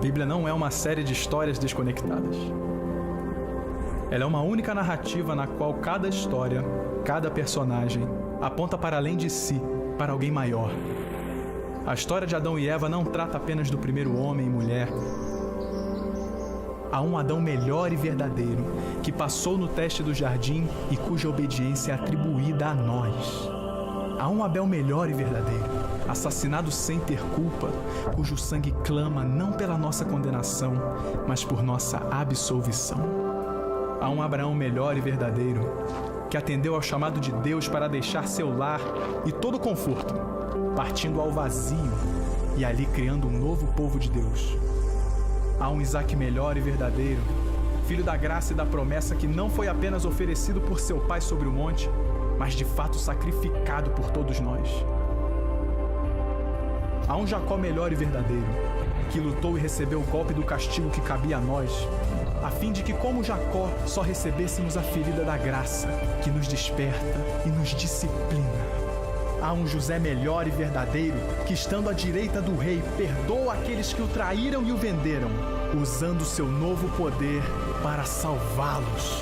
Bíblia não é uma série de histórias desconectadas. Ela é uma única narrativa na qual cada história, cada personagem, aponta para além de si, para alguém maior. A história de Adão e Eva não trata apenas do primeiro homem e mulher. Há um Adão melhor e verdadeiro, que passou no teste do jardim e cuja obediência é atribuída a nós. Há um Abel melhor e verdadeiro, assassinado sem ter culpa, cujo sangue clama não pela nossa condenação, mas por nossa absolvição. Há um Abraão melhor e verdadeiro, que atendeu ao chamado de Deus para deixar seu lar e todo conforto, partindo ao vazio e ali criando um novo povo de Deus. Há um Isaque melhor e verdadeiro, filho da graça e da promessa que não foi apenas oferecido por seu pai sobre o monte, mas de fato sacrificado por todos nós. Há um Jacó melhor e verdadeiro, que lutou e recebeu o golpe do castigo que cabia a nós, a fim de que, como Jacó, só recebêssemos a ferida da graça, que nos desperta e nos disciplina. Há um José melhor e verdadeiro, que estando à direita do rei, perdoa aqueles que o traíram e o venderam, usando seu novo poder para salvá-los.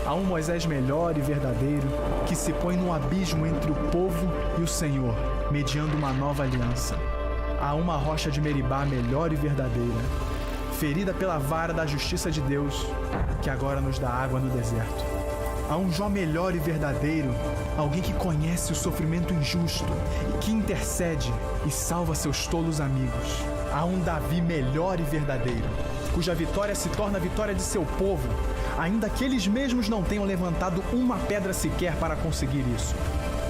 Há um Moisés melhor e verdadeiro, que se põe no abismo entre o povo e o Senhor, mediando uma nova aliança. Há uma rocha de Meribá melhor e verdadeira, ferida pela vara da justiça de Deus, que agora nos dá água no deserto. Há um Jó melhor e verdadeiro, alguém que conhece o sofrimento injusto e que intercede e salva seus tolos amigos. Há um Davi melhor e verdadeiro, cuja vitória se torna a vitória de seu povo, ainda que eles mesmos não tenham levantado uma pedra sequer para conseguir isso.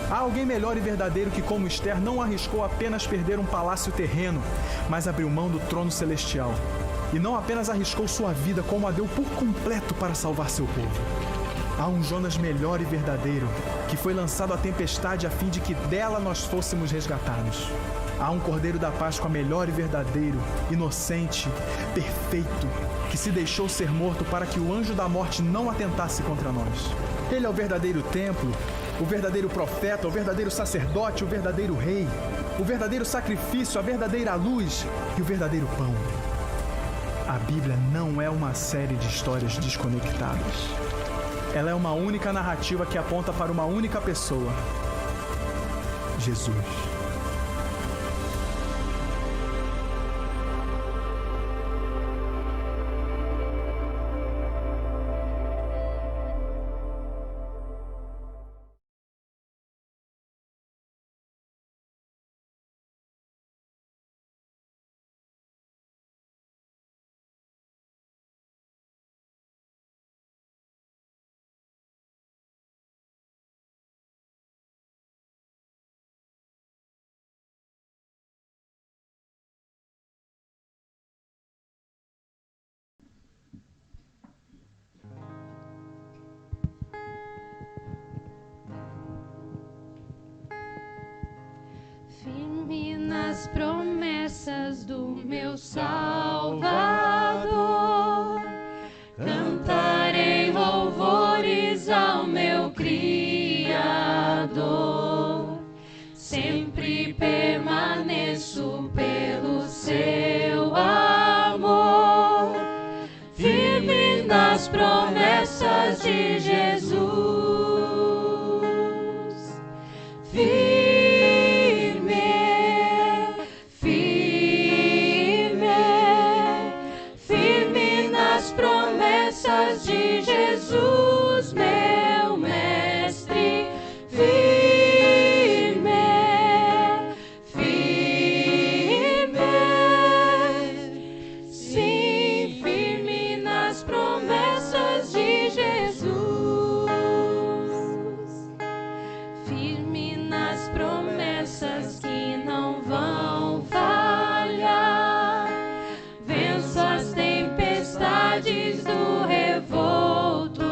Há alguém melhor e verdadeiro que, como Esther, não arriscou apenas perder um palácio terreno, mas abriu mão do trono celestial. E não apenas arriscou sua vida, como a deu por completo para salvar seu povo. Há um Jonas melhor e verdadeiro, que foi lançado à tempestade a fim de que dela nós fôssemos resgatados. Há um Cordeiro da Páscoa melhor e verdadeiro, inocente, perfeito, que se deixou ser morto para que o anjo da morte não atentasse contra nós. Ele é o verdadeiro templo, o verdadeiro profeta, o verdadeiro sacerdote, o verdadeiro rei, o verdadeiro sacrifício, a verdadeira luz e o verdadeiro pão. A Bíblia não é uma série de histórias desconectadas. Ela é uma única narrativa que aponta para uma única pessoa: Jesus. Firme nas promessas do meu Salvador, cantarei louvores ao meu Criador. Sempre permaneço pelo seu amor, firme nas promessas de Jesus. De Jesus, meu mestre, firme, firme, sim, firme nas promessas de Jesus, firme nas promessas que não vão falhar, venço as tempestades do revolto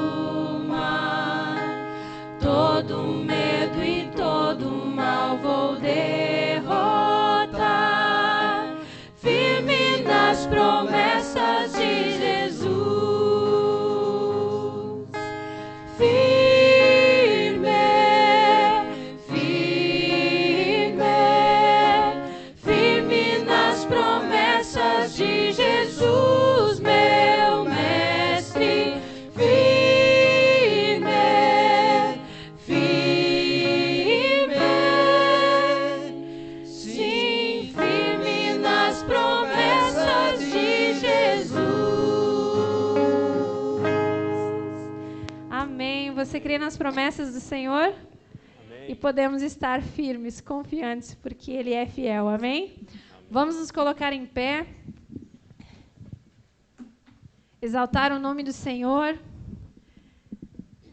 Você crê nas promessas do Senhor? Amém. E podemos estar firmes, confiantes, porque Ele é fiel. Amém? Vamos nos colocar em pé. Exaltar o nome do Senhor.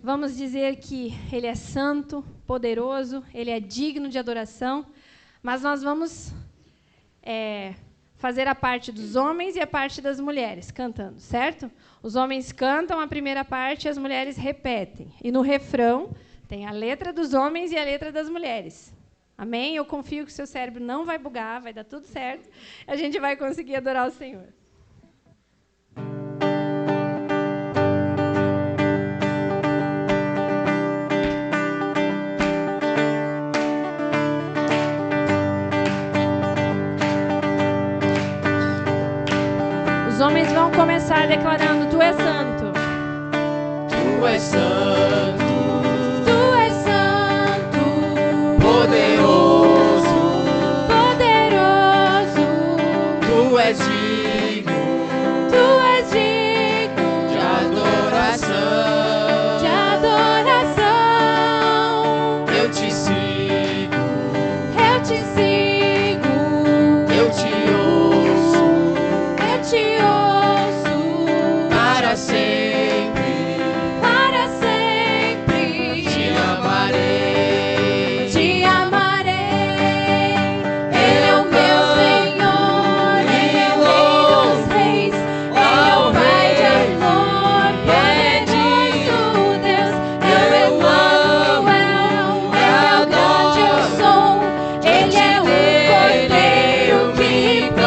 Vamos dizer que Ele é santo, poderoso, Ele é digno de adoração. Mas nós vamos fazer a parte dos homens e a parte das mulheres, cantando, certo? Os homens cantam a primeira parte e as mulheres repetem. E no refrão tem a letra dos homens e a letra das mulheres. Amém? Eu confio que o seu cérebro não vai bugar, vai dar tudo certo. A gente vai conseguir adorar o Senhor. Os homens vão começar declarando: Tu és santo. Tu és santo, Tu és santo, poderoso, poderoso. tu és digno Tu és digno de adoração. de adoração. Eu te sigo, Eu te sigo, eu te ouço eu te ouço para sempre. para sempre. Te amarei, Te amarei. Ele é o meu Senhor, Ele é o Rei dos Reis, Ele é o Pai de amor, poderoso Deus. Eu Emmanuel, Ele é o grande eu sou, Ele é o Cordeiro que me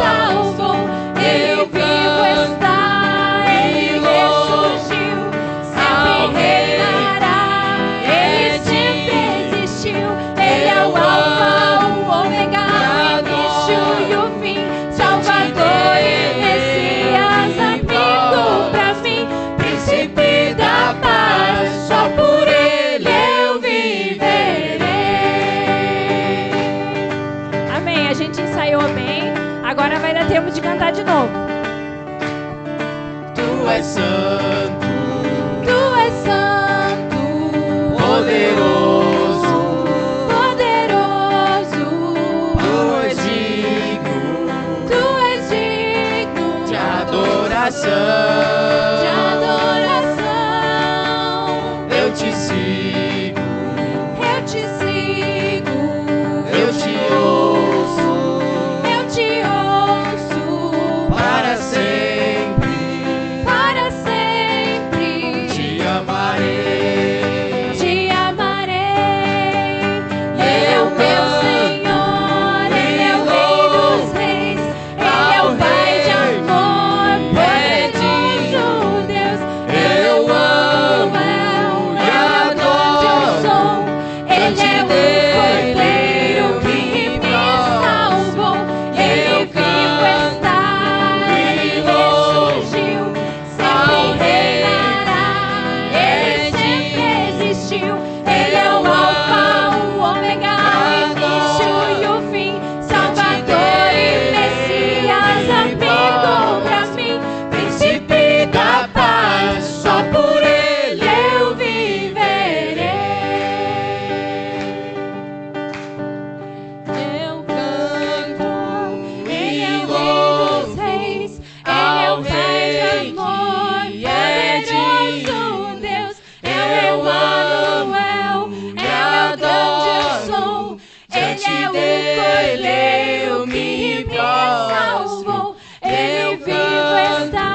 salvou. Ele vivo está, Ele ressurgiu, sempre reinará. Ele sempre existiu, Ele é o Alfa, o Ômega, o início e o fim, Salvador e Messias, amigo pra mim, Príncipe da paz, só por Ele eu viverei. Amém, a gente ensaiou bem, agora vai dar tempo de cantar de novo. tu és santo, Tu és santo, poderoso, poderoso. tu és digno Tu és digno de adoração. de adoração. Eu te sigo, Eu te sigo, eu te ouço eu te ouço para sempre. para sempre. Te amarei, Te amarei. Ele é o meu Senhor, Ele é o Rei dos Reis, Ele é o Pai de amor, poderoso Deus. eu amo Ele e é o grande eu sou, Ele é o Cordeiro que me salvou. Ele vivo está, Ele ressurgiu, sempre reinará. Ele sempre existiu, Ele é o Alfa, o Ômega, o início e o fim, Salvador e Messias, amigo pra mim, Príncipe da paz, só por Ele eu viverei. Eu canto, Ele é o Rei dos Reis, Ele é o Pai de amor, poderoso Deus. Eu Emmanuel, Ele é o grande eu sou, Ele é o Cordeiro que me salvou. Ele vivo está,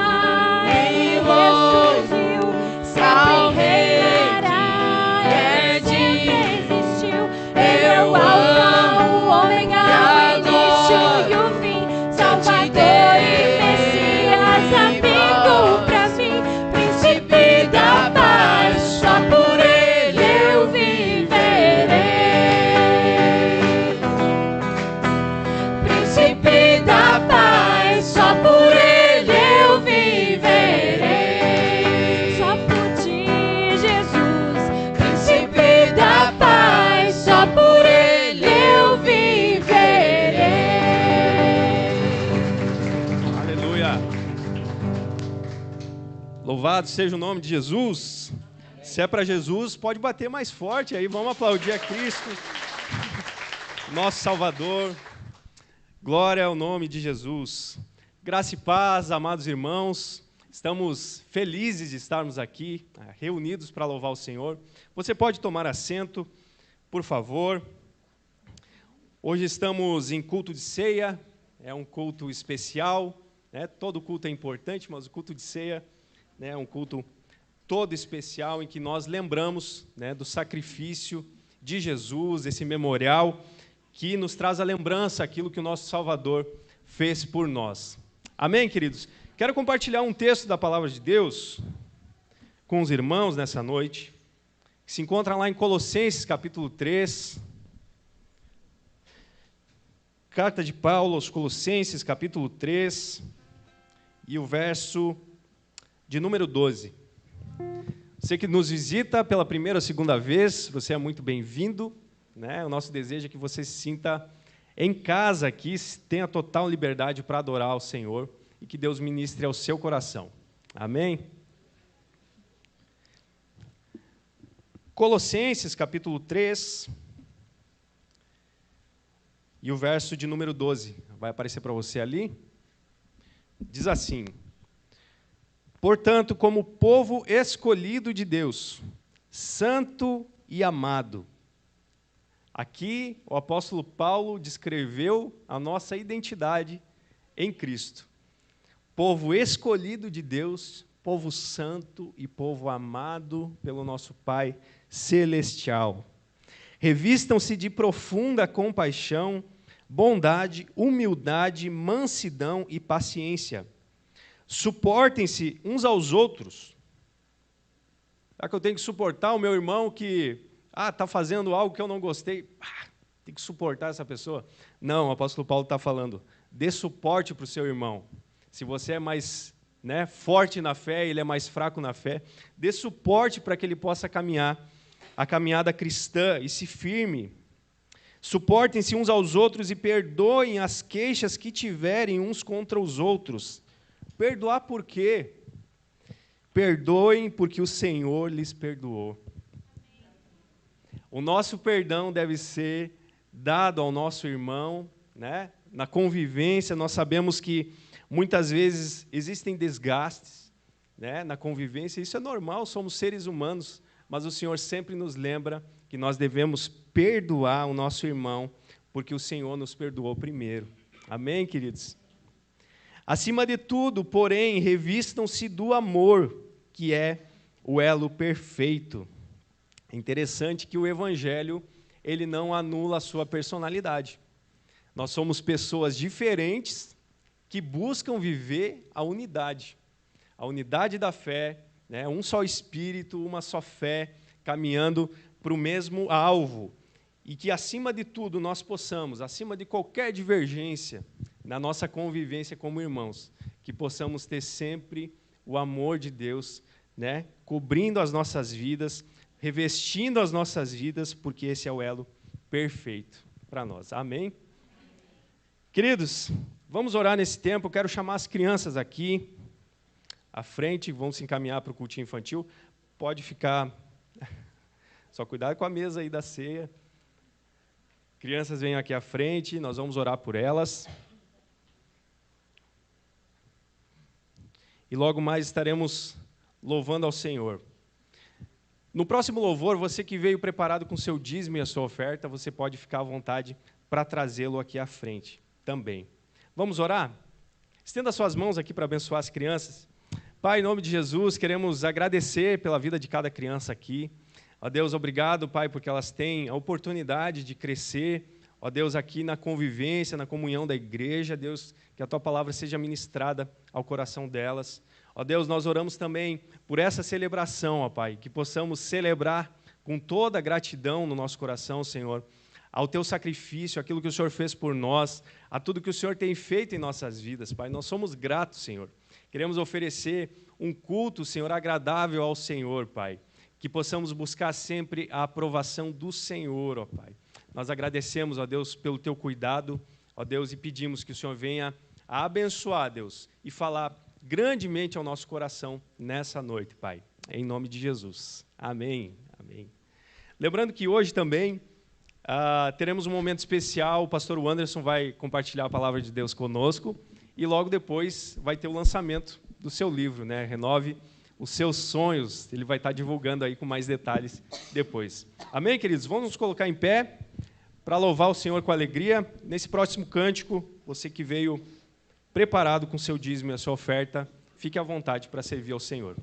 Ele ressurgiu, sempre reinará. Ele sempre existiu, Ele é o Alfa, o Ômega, o início e o fim, Salvador e Messias, amigo pra mim, Príncipe da paz, só por Ele eu viverei. Príncipe da paz, só por Ele eu viverei. Só por Ti, Jesus, Príncipe da paz, só por Ele eu viverei. aleluia. Louvado seja o nome de Jesus. Se é para Jesus, pode bater mais forte aí. Vamos aplaudir a Cristo, nosso Salvador. Glória ao nome de Jesus. Graça e paz, amados irmãos. Estamos felizes de estarmos aqui, reunidos para louvar o Senhor. Você pode tomar assento, por favor. Hoje estamos em culto de ceia, é um culto especial, né? Todo culto é importante, mas o culto de ceia, né, é um culto todo especial em que nós lembramos, né, do sacrifício de Jesus, esse memorial que nos traz a lembrança aquilo que o nosso Salvador fez por nós. Amém, queridos? Quero compartilhar um texto da Palavra de Deus com os irmãos nessa noite, que se encontra lá em Colossenses, capítulo 3. Carta de Paulo aos Colossenses, capítulo 3, e o verso de número 12. Você que nos visita pela primeira ou segunda vez, você é muito bem-vindo, né? O nosso desejo é que você se sinta em casa aqui, tenha total liberdade para adorar ao Senhor e que Deus ministre ao seu coração. Amém? Colossenses, capítulo 3, e o verso de número 12. Vai aparecer para você ali. Diz assim: portanto, como povo escolhido de Deus, santo e amado. Aqui, o apóstolo Paulo descreveu a nossa identidade em Cristo. Povo escolhido de Deus, povo santo e povo amado pelo nosso Pai celestial. Revistam-se de profunda compaixão, bondade, humildade, mansidão e paciência. Suportem-se uns aos outros. Será que eu tenho que suportar o meu irmão que está fazendo algo que eu não gostei? Tem que suportar essa pessoa? Não, o apóstolo Paulo está falando, dê suporte para o seu irmão. Se você é mais, né, forte na fé, ele é mais fraco na fé, dê suporte para que ele possa caminhar a caminhada cristã e se firme. Suportem-se uns aos outros e perdoem as queixas que tiverem uns contra os outros. Perdoar por quê? Perdoem porque o Senhor lhes perdoou. O nosso perdão deve ser dado ao nosso irmão, né? Na convivência, nós sabemos que muitas vezes existem desgastes, né, na convivência. Isso é normal, somos seres humanos, mas o Senhor sempre nos lembra que nós devemos perdoar o nosso irmão, porque o Senhor nos perdoou primeiro. Amém, queridos? Acima de tudo, porém, revistam-se do amor, que é o elo perfeito. É interessante que o Evangelho, ele não anula a sua personalidade. Nós somos pessoas diferentes que buscam viver a unidade da fé, né? Um só Espírito, uma só fé, caminhando para o mesmo alvo. E que, acima de tudo, nós possamos, acima de qualquer divergência, na nossa convivência como irmãos, que possamos ter sempre o amor de Deus, né, cobrindo as nossas vidas, revestindo as nossas vidas, porque esse é o elo perfeito para nós. Amém? Queridos, vamos orar nesse tempo. Eu quero chamar as crianças aqui à frente, vão se encaminhar para o cultinho infantil. Pode ficar, só cuidado com a mesa aí da ceia. Crianças venham aqui à frente, nós vamos orar por elas. E logo mais estaremos louvando ao Senhor. No próximo louvor, você que veio preparado com seu dízimo e a sua oferta, você pode ficar à vontade para trazê-lo aqui à frente também. Vamos orar? Estenda suas mãos aqui para abençoar as crianças. Pai, em nome de Jesus, queremos agradecer pela vida de cada criança aqui. Ó Deus, obrigado, Pai, porque elas têm a oportunidade de crescer, ó Deus, aqui na convivência, na comunhão da igreja. Deus, que a Tua palavra seja ministrada ao coração delas. Ó Deus, nós oramos também por essa celebração, ó Pai, que possamos celebrar com toda a gratidão no nosso coração, Senhor, ao Teu sacrifício, aquilo que o Senhor fez por nós, a tudo que o Senhor tem feito em nossas vidas, Pai. Nós somos gratos, Senhor. Queremos oferecer um culto, Senhor, agradável ao Senhor, Pai. Que possamos buscar sempre a aprovação do Senhor, ó Pai. Nós agradecemos, ó Deus, pelo Teu cuidado, ó Deus, e pedimos que o Senhor venha a abençoar, Deus, e falar grandemente ao nosso coração nessa noite, Pai. Em nome de Jesus. Amém. Amém. Lembrando que hoje também teremos um momento especial, o pastor Anderson vai compartilhar a palavra de Deus conosco e logo depois vai ter o lançamento do seu livro, né? Renove os seus sonhos. Ele vai estar divulgando aí com mais detalhes depois. Amém, queridos? Vamos nos colocar em pé para louvar o Senhor com alegria. Nesse próximo cântico, você que veio preparado com seu dízimo e a sua oferta, fique à vontade para servir ao Senhor.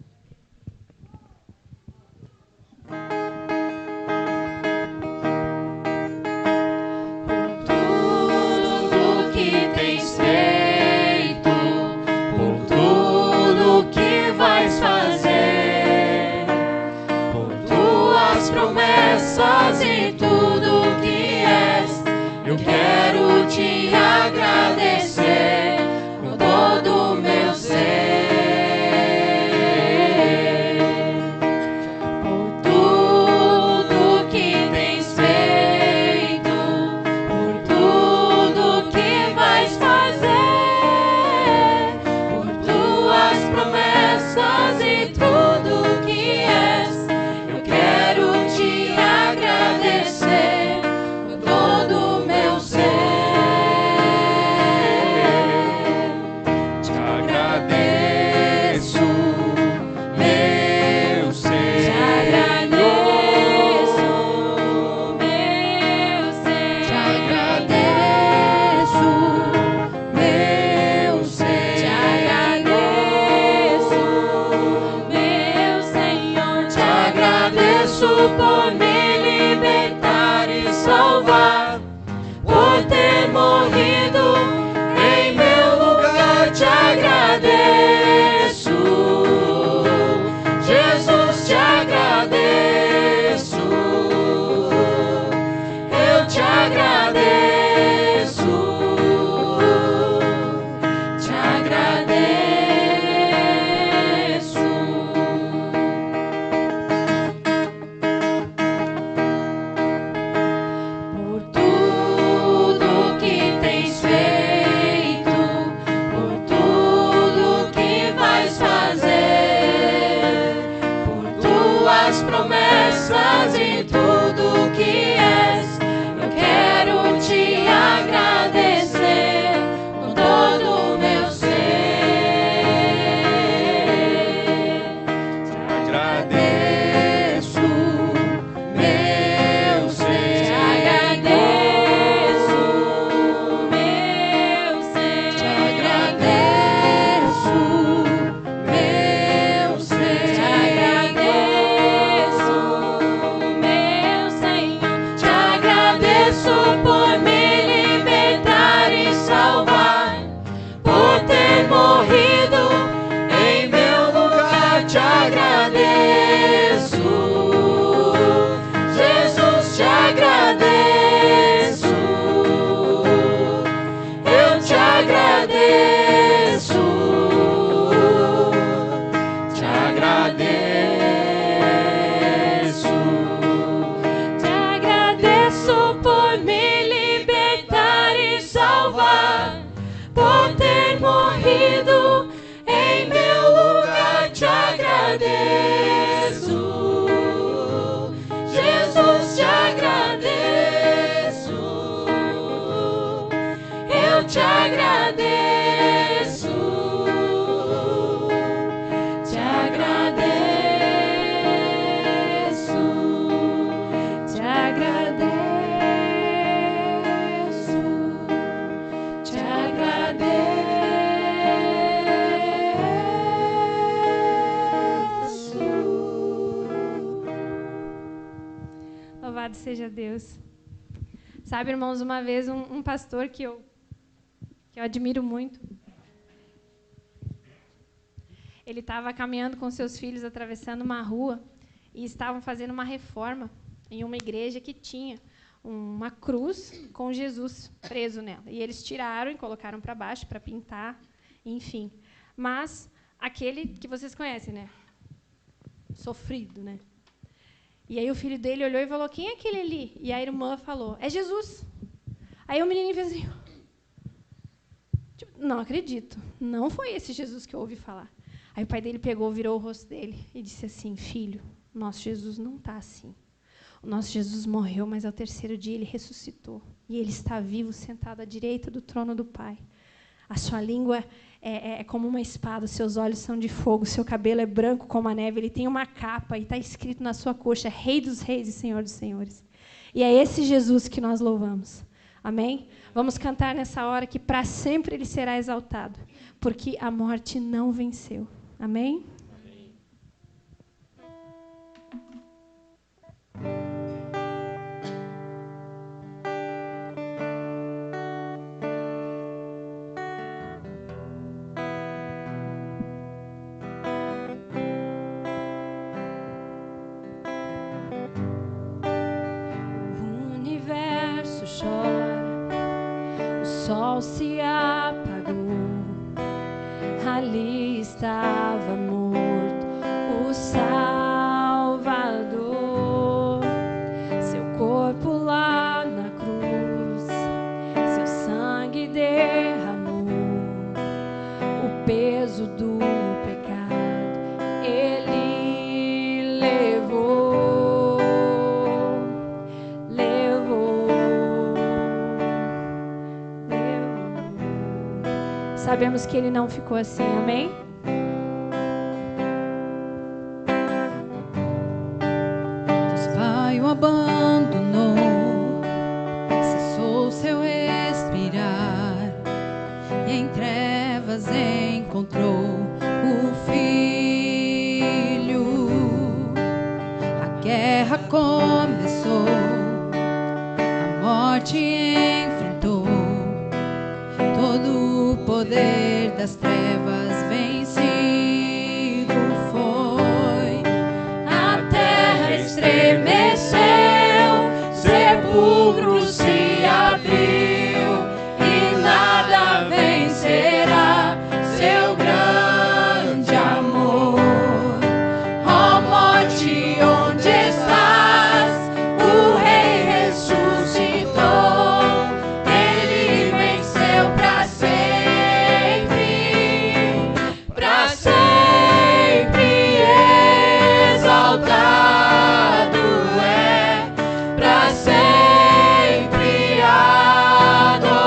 Tudo que tens feito, por tudo que vais fazer, por tuas promessas e tudo que és, eu quero te agradecer com todo o meu ser. Por tudo que tens feito, por tudo que vais fazer, por tuas promessas e tudo que és, eu quero te agradecer com todo o meu ser. Te agradeço, meu Senhor. Te agradeço, meu Senhor. Te agradeço, meu Senhor. Te agradeço, meu Senhor. Te agradeço por me libertar e salvar, por ter morrido em meu lugar. Te agradeço, Jesus, te agradeço, eu te agradeço, te agradeço. Por tudo que tens feito, por tudo que vais fazer, por tuas promessas e tudo que és, eu quero te agradecer com todo o meu ser. Te agradeço, meu Senhor. Te agradeço, meu Senhor. Te agradeço, meu Senhor. Te agradeço, meu Senhor. Te agradeço por me libertar e salvar, por ter morrido em meu lugar. Te agradeço, Jesus, te agradeço, eu te agradeço, te agradeço, te agradeço por me libertar e salvar, por ter morrido em meu lugar. Te agradeço, Jesus, te agradeço, eu te agradeço, te agradeço, te agradeço, te agradeço. Louvado seja Deus. Sabe, irmãos, uma vez um pastor que eu admiro muito, ele estava caminhando com seus filhos, atravessando uma rua, e estavam fazendo uma reforma em uma igreja que tinha uma cruz com Jesus preso nela. E eles tiraram e colocaram para baixo para pintar, enfim. Mas aquele que vocês conhecem, né? Sofrido, né? E aí o filho dele olhou e falou: quem é aquele ali? E a irmã falou: é Jesus. Aí o menino fez assim: Tipo, não acredito. Não foi esse Jesus que eu ouvi falar. Aí o pai dele pegou, virou o rosto dele e disse assim: filho, o nosso Jesus não está assim. O nosso Jesus morreu, mas ao terceiro dia ele ressuscitou. E ele está vivo, sentado à direita do trono do Pai. A sua língua é como uma espada, os seus olhos são de fogo, o seu cabelo é branco como a neve, ele tem uma capa e está escrito na sua coxa: Rei dos Reis e Senhor dos Senhores. E é esse Jesus que nós louvamos. Amém? Vamos cantar nessa hora que para sempre ele será exaltado, porque a morte não venceu. Amém? O sol se apagou, ali estava morto o Salvador. Seu corpo lá na cruz, seu sangue derramou, o peso do pecado ele levou. Sabemos que ele não ficou assim, amém? Deus Pai o abandonou, cessou seu respirar, e em trevas encontrou o Filho. A guerra começou, a morte enfrentou, todo o poder das trevas vencido foi. A terra estremeceu, sepulcro se abriu, e nada vencerá seu grande amor. Ó morte, onde estás? O Rei ressuscitou, ele venceu para sempre exaltado é, para sempre adorado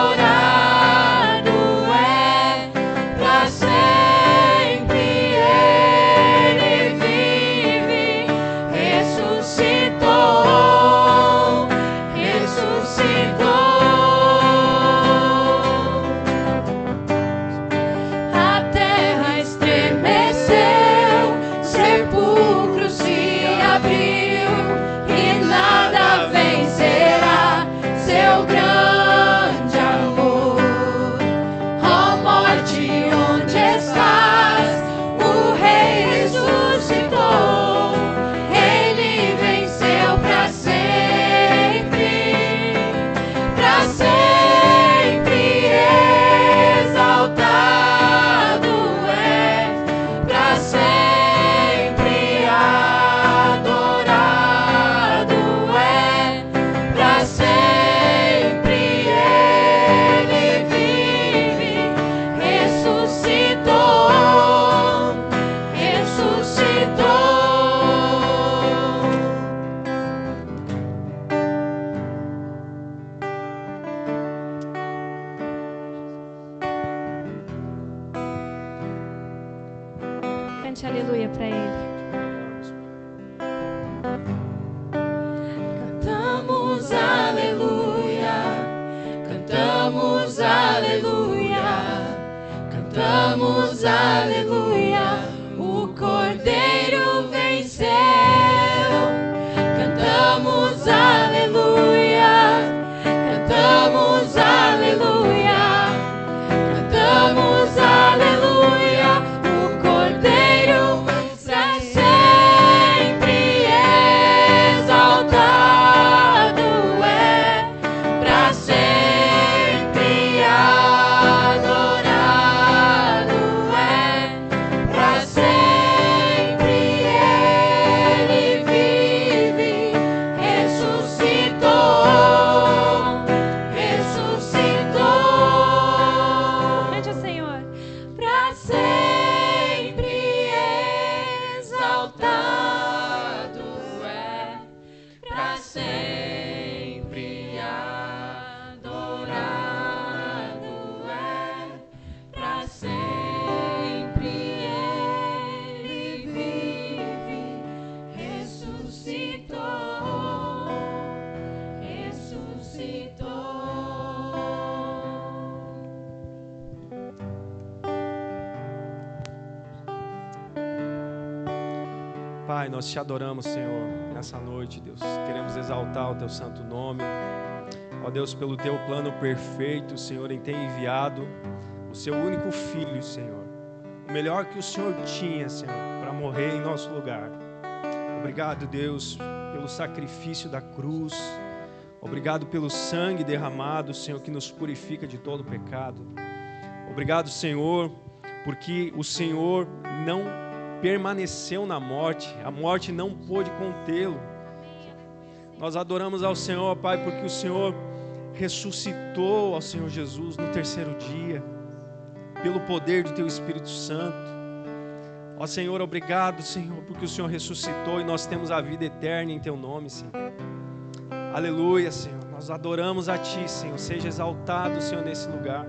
é, para sempre ele vive, ressuscitou, ressuscitou. A terra estremeceu, sepulcro se abriu, e nada vencerá seu grande amor. Ó morte, onde estás? O Rei ressuscitou, ele venceu para sempre exaltado é, para sempre adorado é, para sempre ele vive, ressuscitou, ressuscitou. Cante aleluia para ele. Cantamos aleluia, cantamos aleluia, cantamos aleluia, o Cordeiro venceu. Cantamos aleluia, cantamos aleluia, cantamos aleluia, o Cordeiro para sempre exaltado é, para sempre adorado é, Pai, nós te adoramos, Senhor, nessa noite, Deus. Queremos exaltar o teu santo nome. Ó Deus, pelo teu plano perfeito, Senhor, em ter enviado o seu único filho, Senhor. O melhor que o Senhor tinha, Senhor, para morrer em nosso lugar. Obrigado, Deus, pelo sacrifício da cruz. Obrigado pelo sangue derramado, Senhor, que nos purifica de todo pecado. Obrigado, Senhor, porque o Senhor não permaneceu na morte. A morte não pôde contê-lo. Nós adoramos ao Senhor, Pai, porque o Senhor ressuscitou ao Senhor Jesus no terceiro dia, pelo poder do Teu Espírito Santo. Ó Senhor, obrigado, Senhor, porque o Senhor ressuscitou e nós temos a vida eterna em Teu nome, Senhor. Aleluia, Senhor. Nós adoramos a Ti, Senhor. Seja exaltado, Senhor, nesse lugar.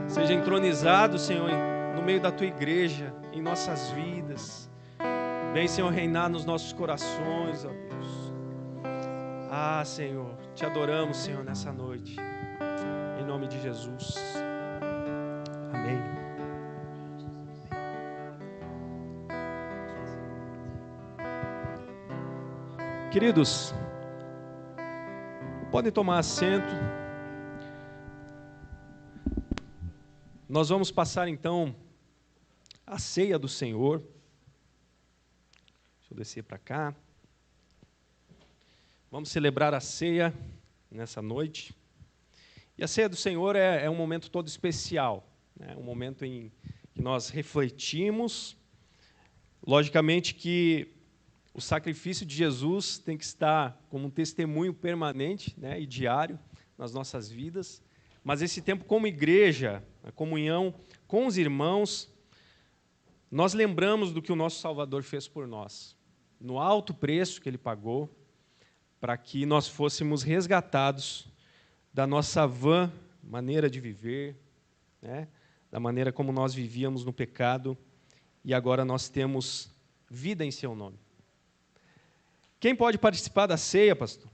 Seja entronizado, Senhor, no meio da Tua igreja, em nossas vidas. Vem, Senhor, reinar nos nossos corações, ó Deus. Ah, Senhor, te adoramos, Senhor, nessa noite. Em nome de Jesus. Amém. Queridos, podem tomar assento. Nós vamos passar então a ceia do Senhor. Deixa eu descer para cá. Vamos celebrar a ceia nessa noite. E a ceia do Senhor é um momento todo especial, né? Um momento em que nós refletimos. Logicamente que o sacrifício de Jesus tem que estar como um testemunho permanente, né, e diário nas nossas vidas. Mas esse tempo como igreja, a comunhão com os irmãos, nós lembramos do que o nosso Salvador fez por nós, no alto preço que Ele pagou, para que nós fôssemos resgatados da nossa vã maneira de viver, né, da maneira como nós vivíamos no pecado, e agora nós temos vida em Seu nome. Quem pode participar da ceia, pastor?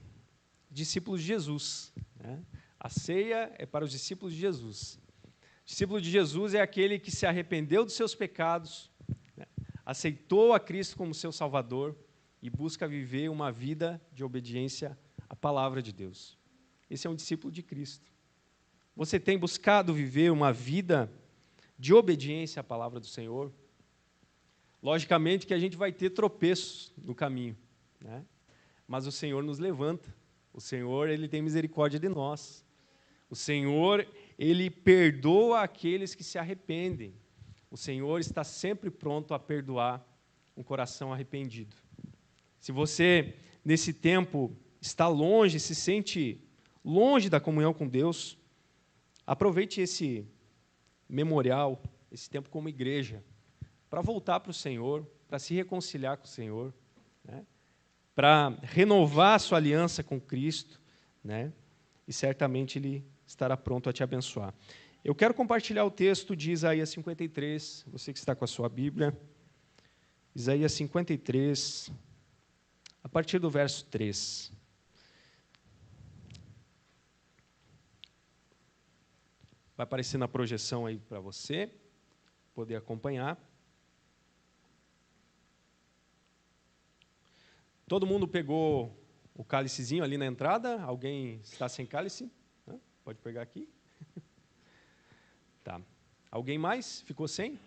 Discípulos de Jesus, né? A ceia é para os discípulos de Jesus. O discípulo de Jesus é aquele que se arrependeu dos seus pecados, né, aceitou a Cristo como seu Salvador e busca viver uma vida de obediência à palavra de Deus. Esse é um discípulo de Cristo. Você tem buscado viver uma vida de obediência à palavra do Senhor? Logicamente que a gente vai ter tropeços no caminho, né? Mas o Senhor nos levanta. O Senhor, Ele tem misericórdia de nós. O Senhor, Ele perdoa aqueles que se arrependem. O Senhor está sempre pronto a perdoar um coração arrependido. Se você, nesse tempo, está longe, se sente longe da comunhão com Deus, aproveite esse memorial, esse tempo como igreja, para voltar para o Senhor, para se reconciliar com o Senhor, né, para renovar a sua aliança com Cristo, né, e certamente Ele estará pronto a te abençoar. Eu quero compartilhar o texto de Isaías 53, você que está com a sua Bíblia. Isaías 53, a partir do verso 3. Vai aparecer na projeção aí para você poder acompanhar. Todo mundo pegou o cálicezinho ali na entrada? Alguém está sem cálice? Pode pegar aqui. Tá. Alguém mais ficou sem?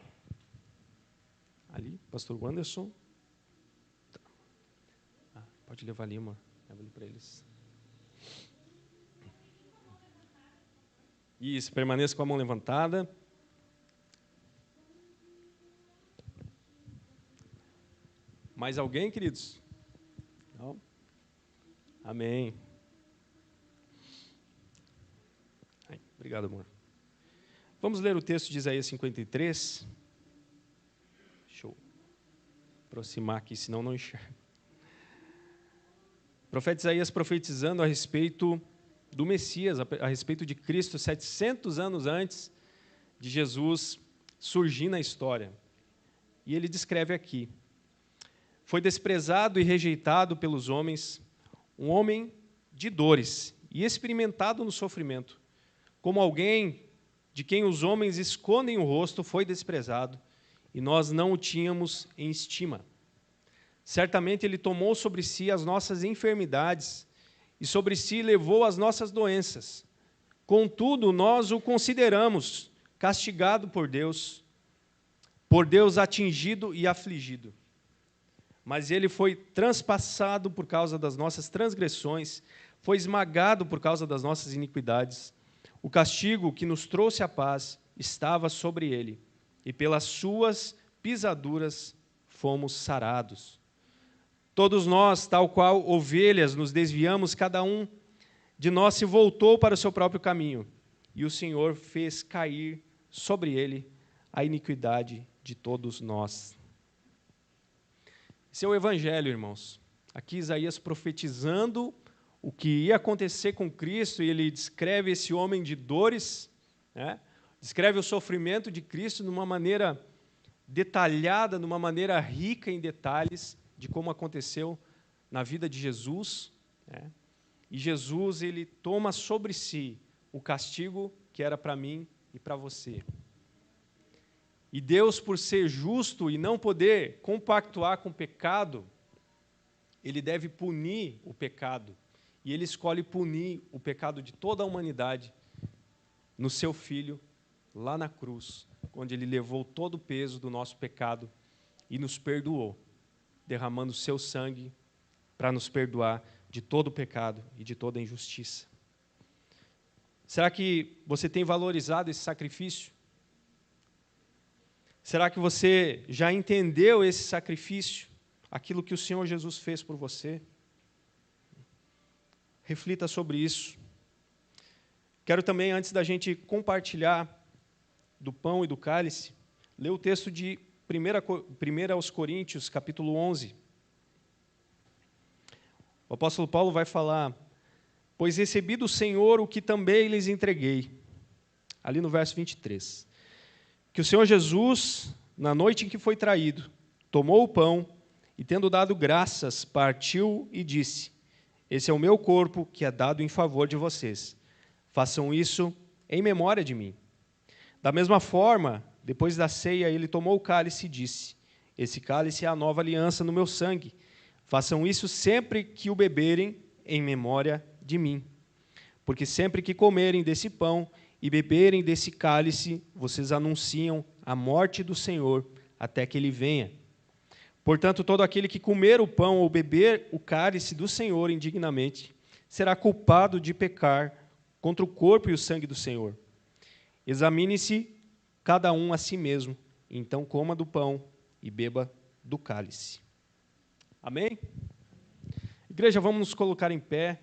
Ali, pastor Wanderson. Tá. Pode levar ali, amor. Leva ali para eles. Isso, permaneça com a mão levantada. Mais alguém, queridos? Não? Amém. Ai, obrigado, amor. Vamos ler o texto de Isaías 53. Deixa eu aproximar aqui, senão não enxergo. O profeta Isaías profetizando a respeito do Messias, a respeito de Cristo, 700 anos antes de Jesus surgir na história. E ele descreve aqui: foi desprezado e rejeitado pelos homens, um homem de dores e experimentado no sofrimento. Como alguém de quem os homens escondem o rosto, foi desprezado, e nós não o tínhamos em estima. Certamente Ele tomou sobre si as nossas enfermidades e sobre si levou as nossas doenças. Contudo, nós o consideramos castigado por Deus atingido e afligido. Mas Ele foi transpassado por causa das nossas transgressões, foi esmagado por causa das nossas iniquidades. O castigo que nos trouxe a paz estava sobre Ele, e pelas suas pisaduras fomos sarados. Todos nós, tal qual ovelhas, nos desviamos, cada um de nós se voltou para o seu próprio caminho, e o Senhor fez cair sobre Ele a iniquidade de todos nós. Esse é o Evangelho, irmãos. Aqui Isaías profetizando o que ia acontecer com Cristo, e ele descreve esse homem de dores, né? Descreve o sofrimento de Cristo de uma maneira detalhada, de uma maneira rica em detalhes de como aconteceu na vida de Jesus, né? E Jesus, ele toma sobre si o castigo que era para mim e para você. E Deus, por ser justo e não poder compactuar com o pecado, Ele deve punir o pecado. E Ele escolhe punir o pecado de toda a humanidade no seu Filho, lá na cruz, onde Ele levou todo o peso do nosso pecado e nos perdoou, derramando o seu sangue para nos perdoar de todo o pecado e de toda a injustiça. Será que você tem valorizado esse sacrifício? Será que você já entendeu esse sacrifício, aquilo que o Senhor Jesus fez por você? Reflita sobre isso. Quero também, antes da gente compartilhar do pão e do cálice, ler o texto de 1 aos Coríntios, capítulo 11. O apóstolo Paulo vai falar: pois recebi do Senhor o que também lhes entreguei. Ali no verso 23. Que o Senhor Jesus, na noite em que foi traído, tomou o pão e, tendo dado graças, partiu e disse: esse é o meu corpo que é dado em favor de vocês. Façam isso em memória de mim. Da mesma forma, depois da ceia, ele tomou o cálice e disse: esse cálice é a nova aliança no meu sangue. Façam isso sempre que o beberem em memória de mim. Porque sempre que comerem desse pão e beberem desse cálice, vocês anunciam a morte do Senhor até que Ele venha. Portanto, todo aquele que comer o pão ou beber o cálice do Senhor indignamente, será culpado de pecar contra o corpo e o sangue do Senhor. Examine-se cada um a si mesmo, então coma do pão e beba do cálice. Amém? Igreja, vamos nos colocar em pé.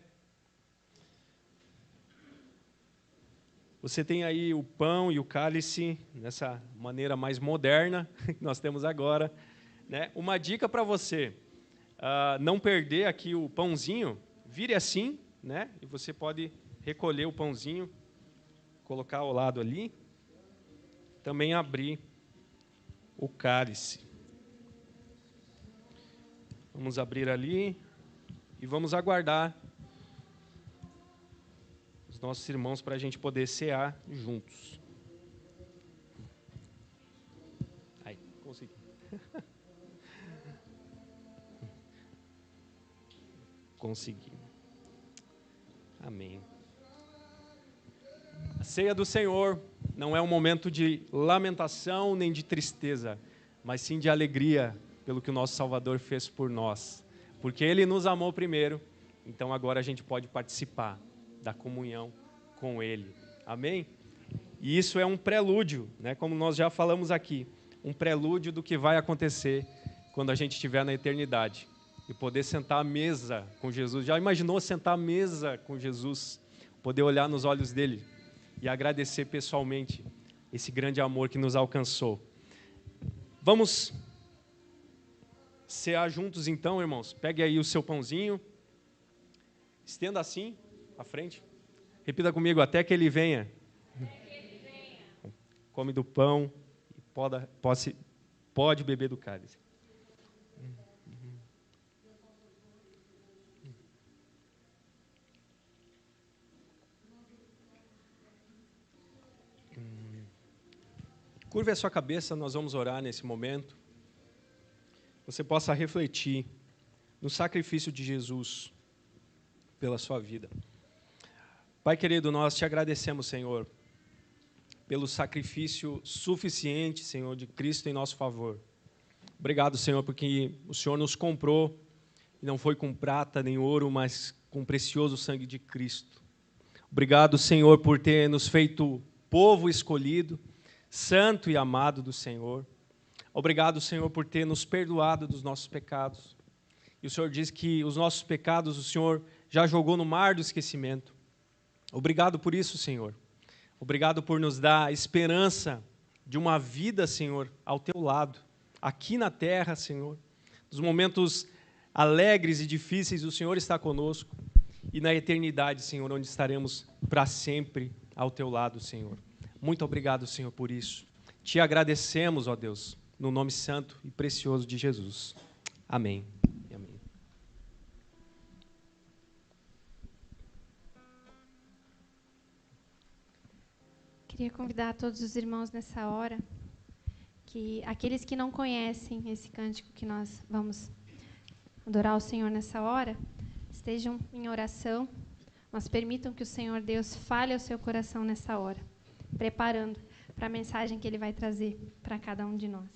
Você tem aí o pão e o cálice, nessa maneira mais moderna que nós temos agora, né? Uma dica para você, não perder aqui o pãozinho, vire assim, né? E você pode recolher o pãozinho, colocar ao lado ali, também abrir o cálice. Vamos abrir ali e vamos aguardar os nossos irmãos para a gente poder cear juntos. Aí, consegui. Consegui. Amém. A ceia do Senhor não é um momento de lamentação nem de tristeza, mas sim de alegria pelo que o nosso Salvador fez por nós. Porque Ele nos amou primeiro, então agora a gente pode participar da comunhão com Ele. Amém? E isso é um prelúdio, né? Como nós já falamos aqui, um prelúdio do que vai acontecer quando a gente estiver na eternidade. E poder sentar à mesa com Jesus. Já imaginou sentar à mesa com Jesus? Poder olhar nos olhos dele e agradecer pessoalmente esse grande amor que nos alcançou. Vamos cear juntos então, irmãos. Pegue aí o seu pãozinho. Estenda assim, à frente. Repita comigo, até que ele venha. Come do pão e pode beber do cálice. Curve a sua cabeça, nós vamos orar nesse momento. você possa refletir no sacrifício de Jesus pela sua vida. Pai querido, nós te agradecemos, Senhor, pelo sacrifício suficiente, Senhor, de Cristo em nosso favor. Obrigado, Senhor, porque o Senhor nos comprou, e não foi com prata nem ouro, mas com o precioso sangue de Cristo. Obrigado, Senhor, por ter nos feito povo escolhido, santo e amado do Senhor. Obrigado, Senhor, por ter nos perdoado dos nossos pecados. E o Senhor diz que os nossos pecados o Senhor já jogou no mar do esquecimento. Obrigado por isso, Senhor. Obrigado por nos dar a esperança de uma vida, Senhor, ao teu lado, aqui na terra, Senhor. Nos momentos alegres e difíceis, o Senhor está conosco. E na eternidade, Senhor, onde estaremos para sempre ao teu lado, Senhor. Muito obrigado, Senhor, por isso. Te agradecemos, ó Deus, no nome santo e precioso de Jesus. Amém. Amém. Queria convidar todos os irmãos nessa hora, que aqueles que não conhecem esse cântico que nós vamos adorar o Senhor nessa hora, estejam em oração, mas permitam que o Senhor Deus fale ao seu coração nessa hora, preparando para a mensagem que Ele vai trazer para cada um de nós.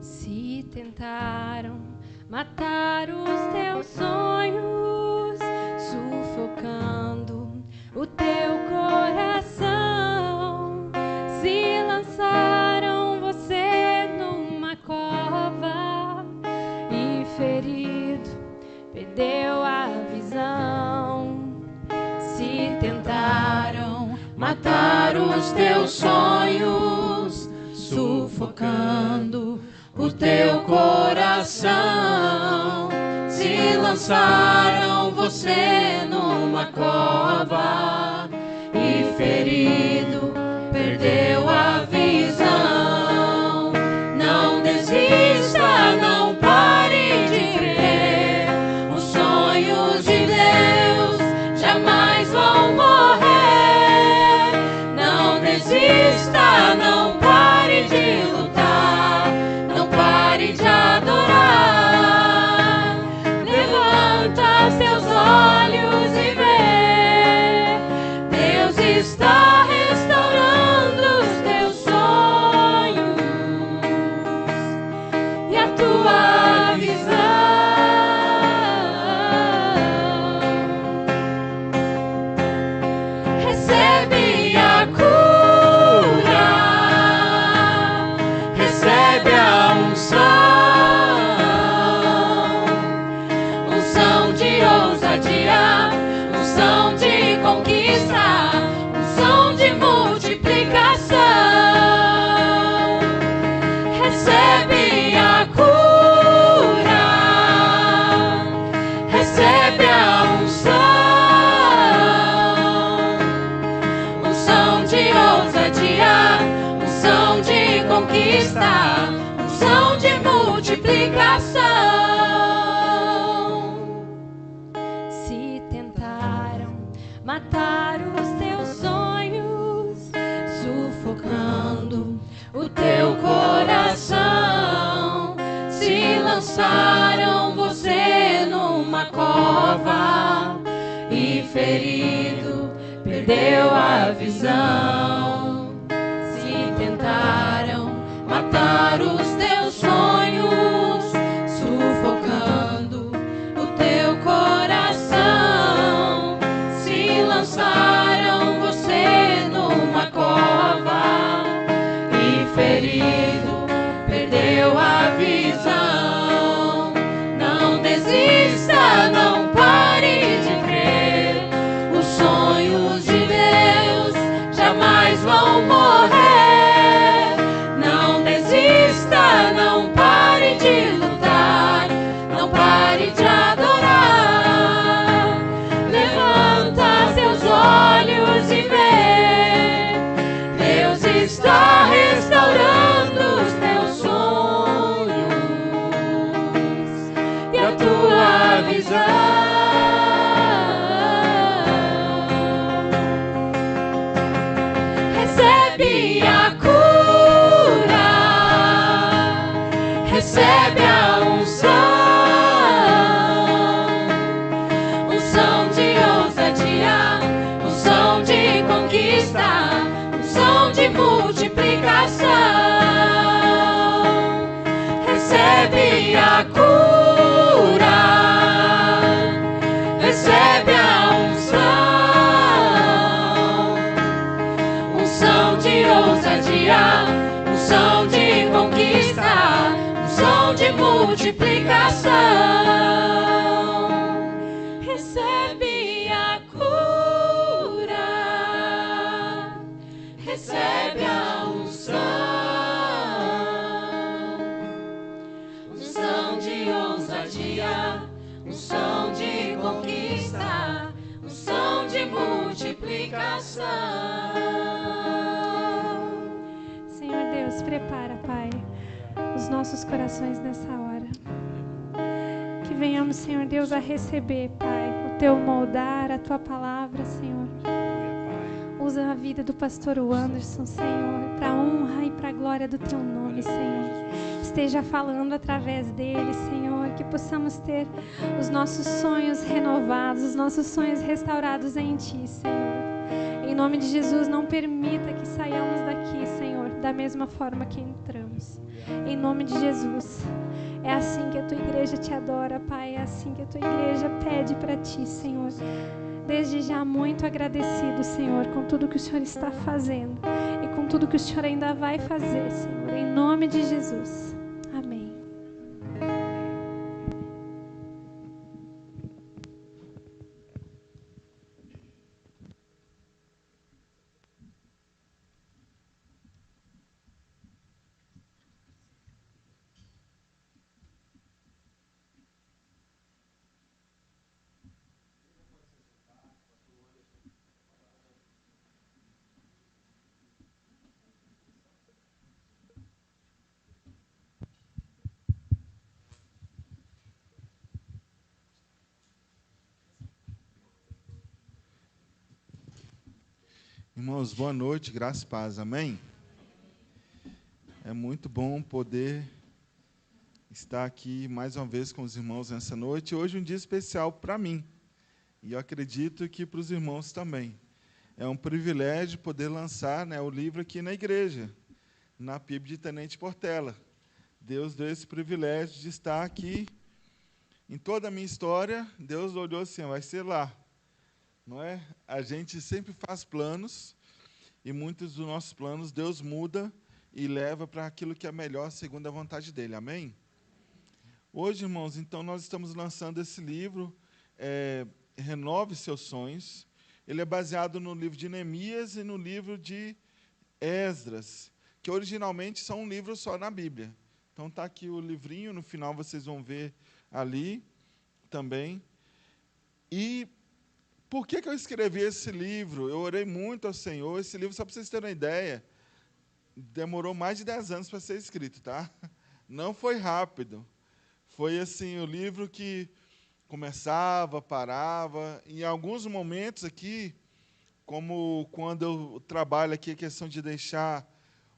Se tentaram matar os teus sonhos, sufocando o teu coração, se lançaram você numa cova e ferido, perdeu a visão. Se tentaram matar os teus sonhos, sufocando o teu coração, se lançaram você numa cova e ferido, perdeu a visão. Não desista, não pare de crer, os sonhos de Deus jamais vão morrer. Não desista, não pare de lutar, não pare de adorar. Levanta os teus olhos e vê, Deus está restaurando os teus sonhos e a tua visão. Recebe a cura, recebe a unção de ousadia, unção de conquista, unção de multiplicação. Recebe a cura, recebe a unção de ousadia, unção de conquista, unção de multiplicação. Se tentaram matar os teus sonhos, sufocando o teu coração, se lançaram você numa cova e ferido, perdeu a visão. Se tentaram matar os teus sonhos, sufocando o teu coração, se lançaram você numa cova e ferido, perdeu a visão. Não desista, não pare de crer, os sonhos de Deus jamais vão morrer. Não desista, multiplicação. Recebe a cura, recebe a unção, unção de ousadia, unção de conquista, unção de multiplicação. Senhor Deus, prepara, Pai, os nossos corações nessa hora. Que venhamos, Senhor Deus, a receber, Pai, o Teu moldar, a Tua palavra, Senhor. Usa a vida do pastor Anderson, Senhor, para a honra e para a glória do Teu nome, Senhor. Esteja falando através dele, Senhor, que possamos ter os nossos sonhos renovados, os nossos sonhos restaurados em Ti, Senhor. Em nome de Jesus, não permita que saiamos daqui, Senhor, da mesma forma que entramos. Em nome de Jesus. É assim que a Tua igreja te adora, Pai. É assim que a Tua igreja pede para Ti, Senhor. Desde já muito agradecido, Senhor, com tudo que o Senhor está fazendo e com tudo que o Senhor ainda vai fazer, Senhor. Em nome de Jesus. Amém. Irmãos, boa noite, graça e paz, amém? É muito bom poder estar aqui mais uma vez com os irmãos nessa noite. Hoje é um dia especial para mim, e eu acredito que para os irmãos também. É um privilégio poder lançar, né, o livro aqui na igreja, na PIB de Tenente Portela. Deus deu esse privilégio de estar aqui. Em toda a minha história, Deus olhou assim, vai ser lá. Não é? A gente sempre faz planos, e muitos dos nossos planos Deus muda e leva para aquilo que é melhor segundo a vontade dele. Amém? Hoje, irmãos, então, nós estamos lançando esse livro, Renove Seus Sonhos. Ele é baseado no livro de Neemias e no livro de Esdras, que originalmente são um livro só na Bíblia. Então, está aqui o livrinho, no final vocês vão ver ali também. E por que eu escrevi esse livro? Eu orei muito ao Senhor. Esse livro, só para vocês terem uma ideia, demorou mais de 10 anos para ser escrito, tá? Não foi rápido. Foi assim, o livro que começava, parava. Em alguns momentos aqui, como quando eu trabalho aqui, a questão de deixar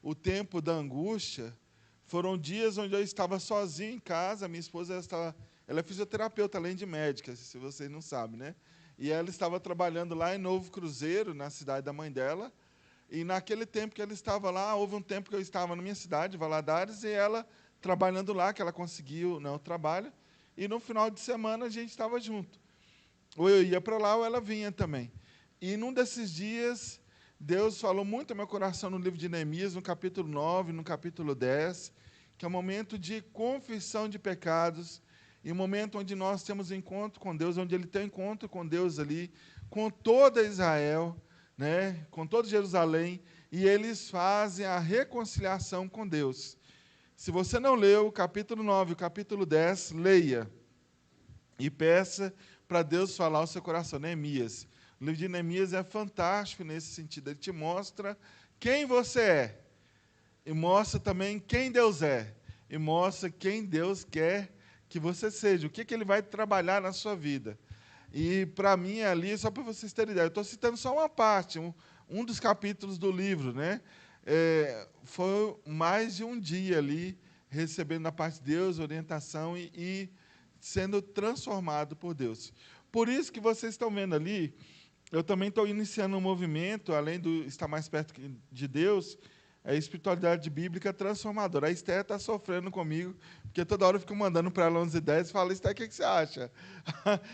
o tempo da angústia, foram dias onde eu estava sozinho em casa. Minha esposa ela é fisioterapeuta, além de médica, se vocês não sabem, né? E ela estava trabalhando lá em Novo Cruzeiro, na cidade da mãe dela. E, naquele tempo que ela estava lá, houve um tempo que eu estava na minha cidade, Valadares, e ela trabalhando lá, que ela conseguiu o trabalho. E, no final de semana, a gente estava junto. Ou eu ia para lá, ou ela vinha também. E, num desses dias, Deus falou muito ao meu coração no livro de Neemias, no capítulo 9, no capítulo 10, que é um momento de confissão de pecados, e um momento onde nós temos encontro com Deus, onde Ele tem encontro com Deus ali, com toda Israel, né, com toda Jerusalém, e eles fazem a reconciliação com Deus. Se você não leu o capítulo 9, o capítulo 10, leia e peça para Deus falar ao seu coração. Neemias. O livro de Neemias é fantástico nesse sentido. Ele te mostra quem você é, e mostra também quem Deus é, e mostra quem Deus quer que você seja, o que Ele vai trabalhar na sua vida. E, para mim, ali, só para vocês terem ideia, eu estou citando só uma parte, um dos capítulos do livro, né? Foi mais de um dia ali, recebendo da parte de Deus orientação e sendo transformado por Deus. Por isso que vocês estão vendo ali, eu também estou iniciando um movimento, além do estar mais perto de Deus, a espiritualidade bíblica transformadora. A Esther está sofrendo comigo, porque toda hora eu fico mandando para ela 11 ideias e falo, Esther, o que você acha?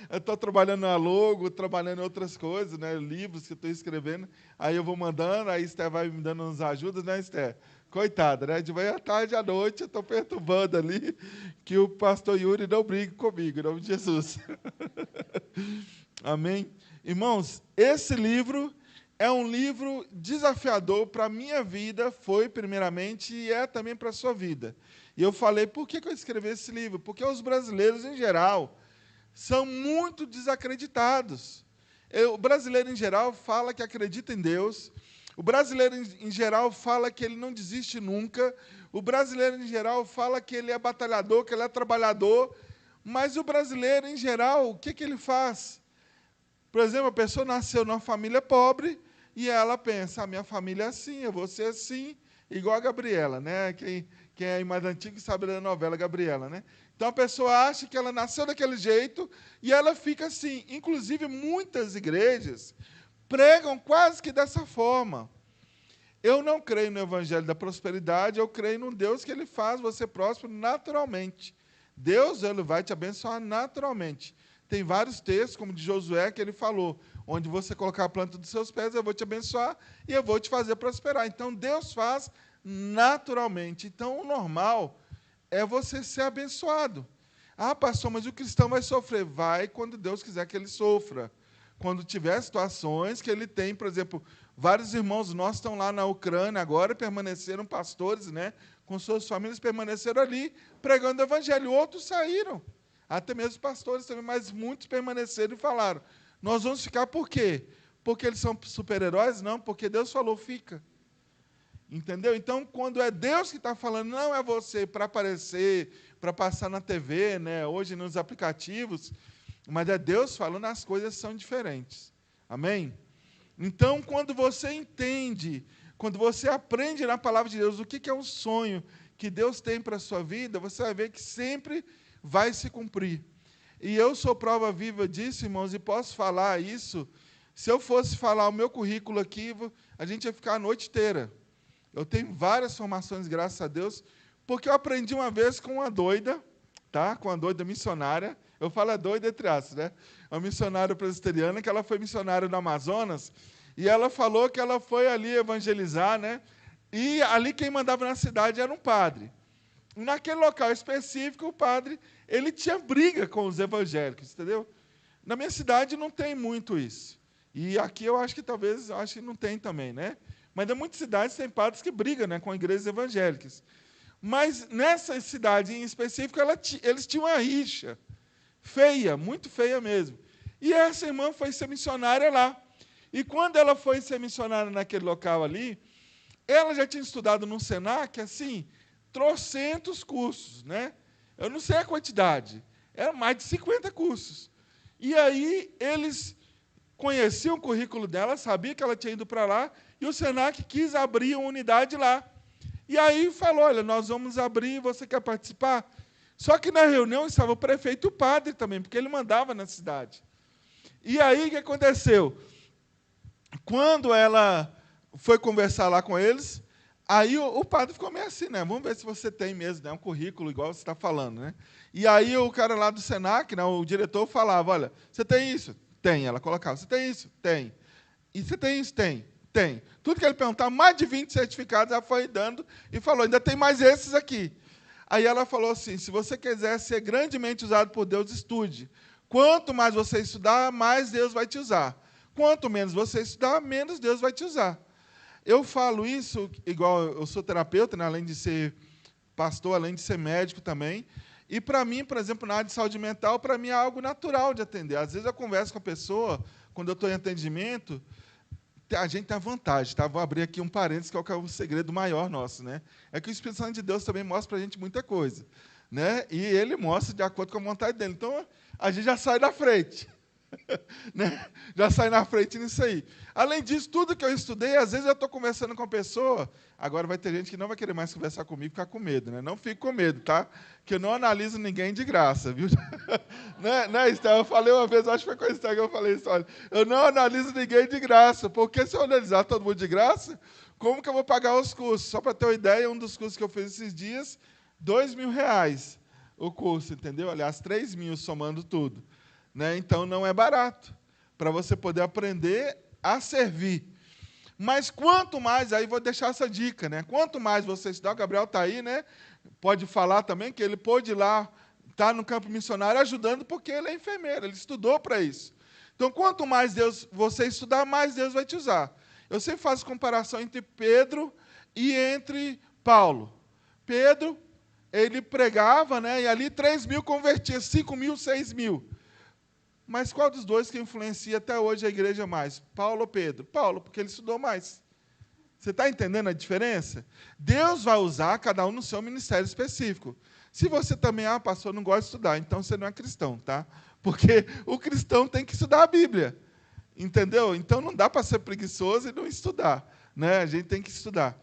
Eu estou trabalhando na logo, trabalhando em outras coisas, né, livros que eu estou escrevendo, aí eu vou mandando, aí a Esther vai me dando umas ajudas, né, Esther? Coitada, né? De manhã, à tarde, à noite, eu estou perturbando ali que o pastor Yuri não brigue comigo, em nome de Jesus. Amém? Irmãos, esse livro é um livro desafiador para a minha vida, foi primeiramente, e é também para a sua vida. E eu falei, por que eu escrevi esse livro? Porque os brasileiros, em geral, são muito desacreditados. O brasileiro, em geral, fala que acredita em Deus. O brasileiro, em geral, fala que ele não desiste nunca. O brasileiro, em geral, fala que ele é batalhador, que ele é trabalhador. Mas o brasileiro, em geral, o que ele faz? Por exemplo, a pessoa nasceu numa família pobre e ela pensa, a minha família é assim, eu vou ser assim, igual a Gabriela, né? Quem é mais antigo sabe da novela Gabriela, né? Então, a pessoa acha que ela nasceu daquele jeito e ela fica assim. Inclusive, muitas igrejas pregam quase que dessa forma. Eu não creio no evangelho da prosperidade, eu creio num Deus que ele faz você próspero naturalmente. Deus, ele vai te abençoar naturalmente. Tem vários textos, como de Josué, que ele falou, onde você colocar a planta dos seus pés, eu vou te abençoar e eu vou te fazer prosperar. Então, Deus faz naturalmente. Então, o normal é você ser abençoado. Ah, pastor, mas o cristão vai sofrer. Vai quando Deus quiser que ele sofra. Quando tiver situações que ele tem, por exemplo, vários irmãos nossos estão lá na Ucrânia agora, permaneceram pastores, né, com suas famílias, permaneceram ali, pregando o evangelho. Outros saíram, até mesmo pastores também, mas muitos permaneceram e falaram, nós vamos ficar por quê? Porque eles são super-heróis? Não, porque Deus falou, fica. Entendeu? Então, quando é Deus que está falando, não é você para aparecer, para passar na TV, né, hoje nos aplicativos, mas é Deus falando, as coisas são diferentes. Amém? Então, quando você entende, quando você aprende na palavra de Deus o que é um sonho que Deus tem para a sua vida, você vai ver que sempre vai se cumprir. E eu sou prova viva disso, irmãos, e posso falar isso. Se eu fosse falar o meu currículo aqui, a gente ia ficar a noite inteira. Eu tenho várias formações, graças a Deus, porque eu aprendi uma vez com uma doida, tá? Com uma doida missionária. Eu falo é doida entre aspas, né? Uma missionária presbiteriana, que ela foi missionária no Amazonas, e ela falou que ela foi ali evangelizar, né? E ali quem mandava na cidade era um padre. Naquele local específico, o padre, ele tinha briga com os evangélicos, entendeu? Na minha cidade não tem muito isso. E aqui eu acho que talvez, acho que não tem também, né? Mas em muitas cidades tem padres que brigam, né, com igrejas evangélicas. Mas nessa cidade em específico, eles tinham uma rixa feia, muito feia mesmo. E essa irmã foi ser missionária lá. E quando ela foi ser missionária naquele local ali, ela já tinha estudado no Senac, assim, trocentos cursos, né? Eu não sei a quantidade, eram mais de 50 cursos. E aí eles conheciam o currículo dela, sabiam que ela tinha ido para lá, e o Senac quis abrir uma unidade lá. E aí falou, olha, nós vamos abrir, você quer participar? Só que na reunião estava o prefeito e o padre também, porque ele mandava na cidade. E aí o que aconteceu? Quando ela foi conversar lá com eles, aí o padre ficou meio assim, né? Vamos ver se você tem mesmo, né? Um currículo igual você está falando, né? E aí o cara lá do Senac, né, o diretor, falava, olha, você tem isso? Tem. Ela colocava, você tem isso? Tem. E você tem isso? Tem. Tem. Tudo que ele perguntava, mais de 20 certificados, ela foi dando e falou, ainda tem mais esses aqui. Aí ela falou assim, se você quiser ser grandemente usado por Deus, estude. Quanto mais você estudar, mais Deus vai te usar. Quanto menos você estudar, menos Deus vai te usar. Eu falo isso, igual eu sou terapeuta, né, além de ser pastor, além de ser médico também. E, para mim, por exemplo, na área de saúde mental, para mim é algo natural de atender. Às vezes eu converso com a pessoa, quando eu estou em atendimento, a gente tem a vantagem, tá? Vou abrir aqui um parênteses, que é o segredo maior nosso, né? É que o Espírito Santo de Deus também mostra para a gente muita coisa, né? E ele mostra de acordo com a vontade dele. Então, a gente já sai da frente. Né? Já sai na frente nisso aí. Além disso, tudo que eu estudei, às vezes eu estou conversando com a pessoa, agora vai ter gente que não vai querer mais conversar comigo, ficar com medo, né? Não fique com medo, tá? Que eu não analiso ninguém de graça, viu? Né, Esther? Eu falei uma vez, acho que foi com a Esther que eu falei isso, olha, eu não analiso ninguém de graça, porque se eu analisar todo mundo de graça, como que eu vou pagar os cursos? Só para ter uma ideia, um dos cursos que eu fiz esses dias, R$2.000 o curso, entendeu? Aliás, 3.000 somando tudo. Né? Então, não é barato para você poder aprender a servir. Mas quanto mais, aí vou deixar essa dica, né? Quanto mais você estudar, o Gabriel está aí, né? Pode falar também que ele pôde ir lá, estar no campo missionário ajudando, porque ele é enfermeiro, ele estudou para isso. Então, quanto mais você estudar, mais Deus vai te usar. Eu sempre faço comparação entre Pedro e entre Paulo. Pedro, ele pregava, né? E ali 3.000 convertia, 5.000, 6.000. Mas qual dos dois que influencia até hoje a igreja mais? Paulo ou Pedro? Paulo, porque ele estudou mais. Você está entendendo a diferença? Deus vai usar cada um no seu ministério específico. Se você também, pastor, não gosta de estudar, então você não é cristão, tá? Porque o cristão tem que estudar a Bíblia. Entendeu? Então não dá para ser preguiçoso e não estudar, né? A gente tem que estudar.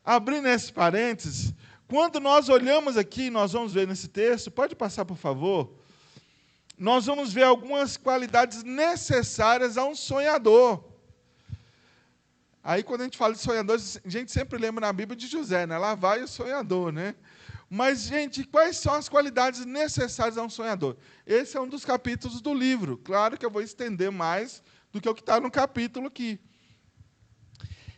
Abrindo esse parênteses, quando nós olhamos aqui, nós vamos ver nesse texto, pode passar, por favor? Nós vamos ver algumas qualidades necessárias a um sonhador. Aí, quando a gente fala de sonhador, a gente sempre lembra na Bíblia de José, né? Lá vai o sonhador, né? Mas, gente, quais são as qualidades necessárias a um sonhador? Esse é um dos capítulos do livro. Claro que eu vou estender mais do que o que está no capítulo aqui.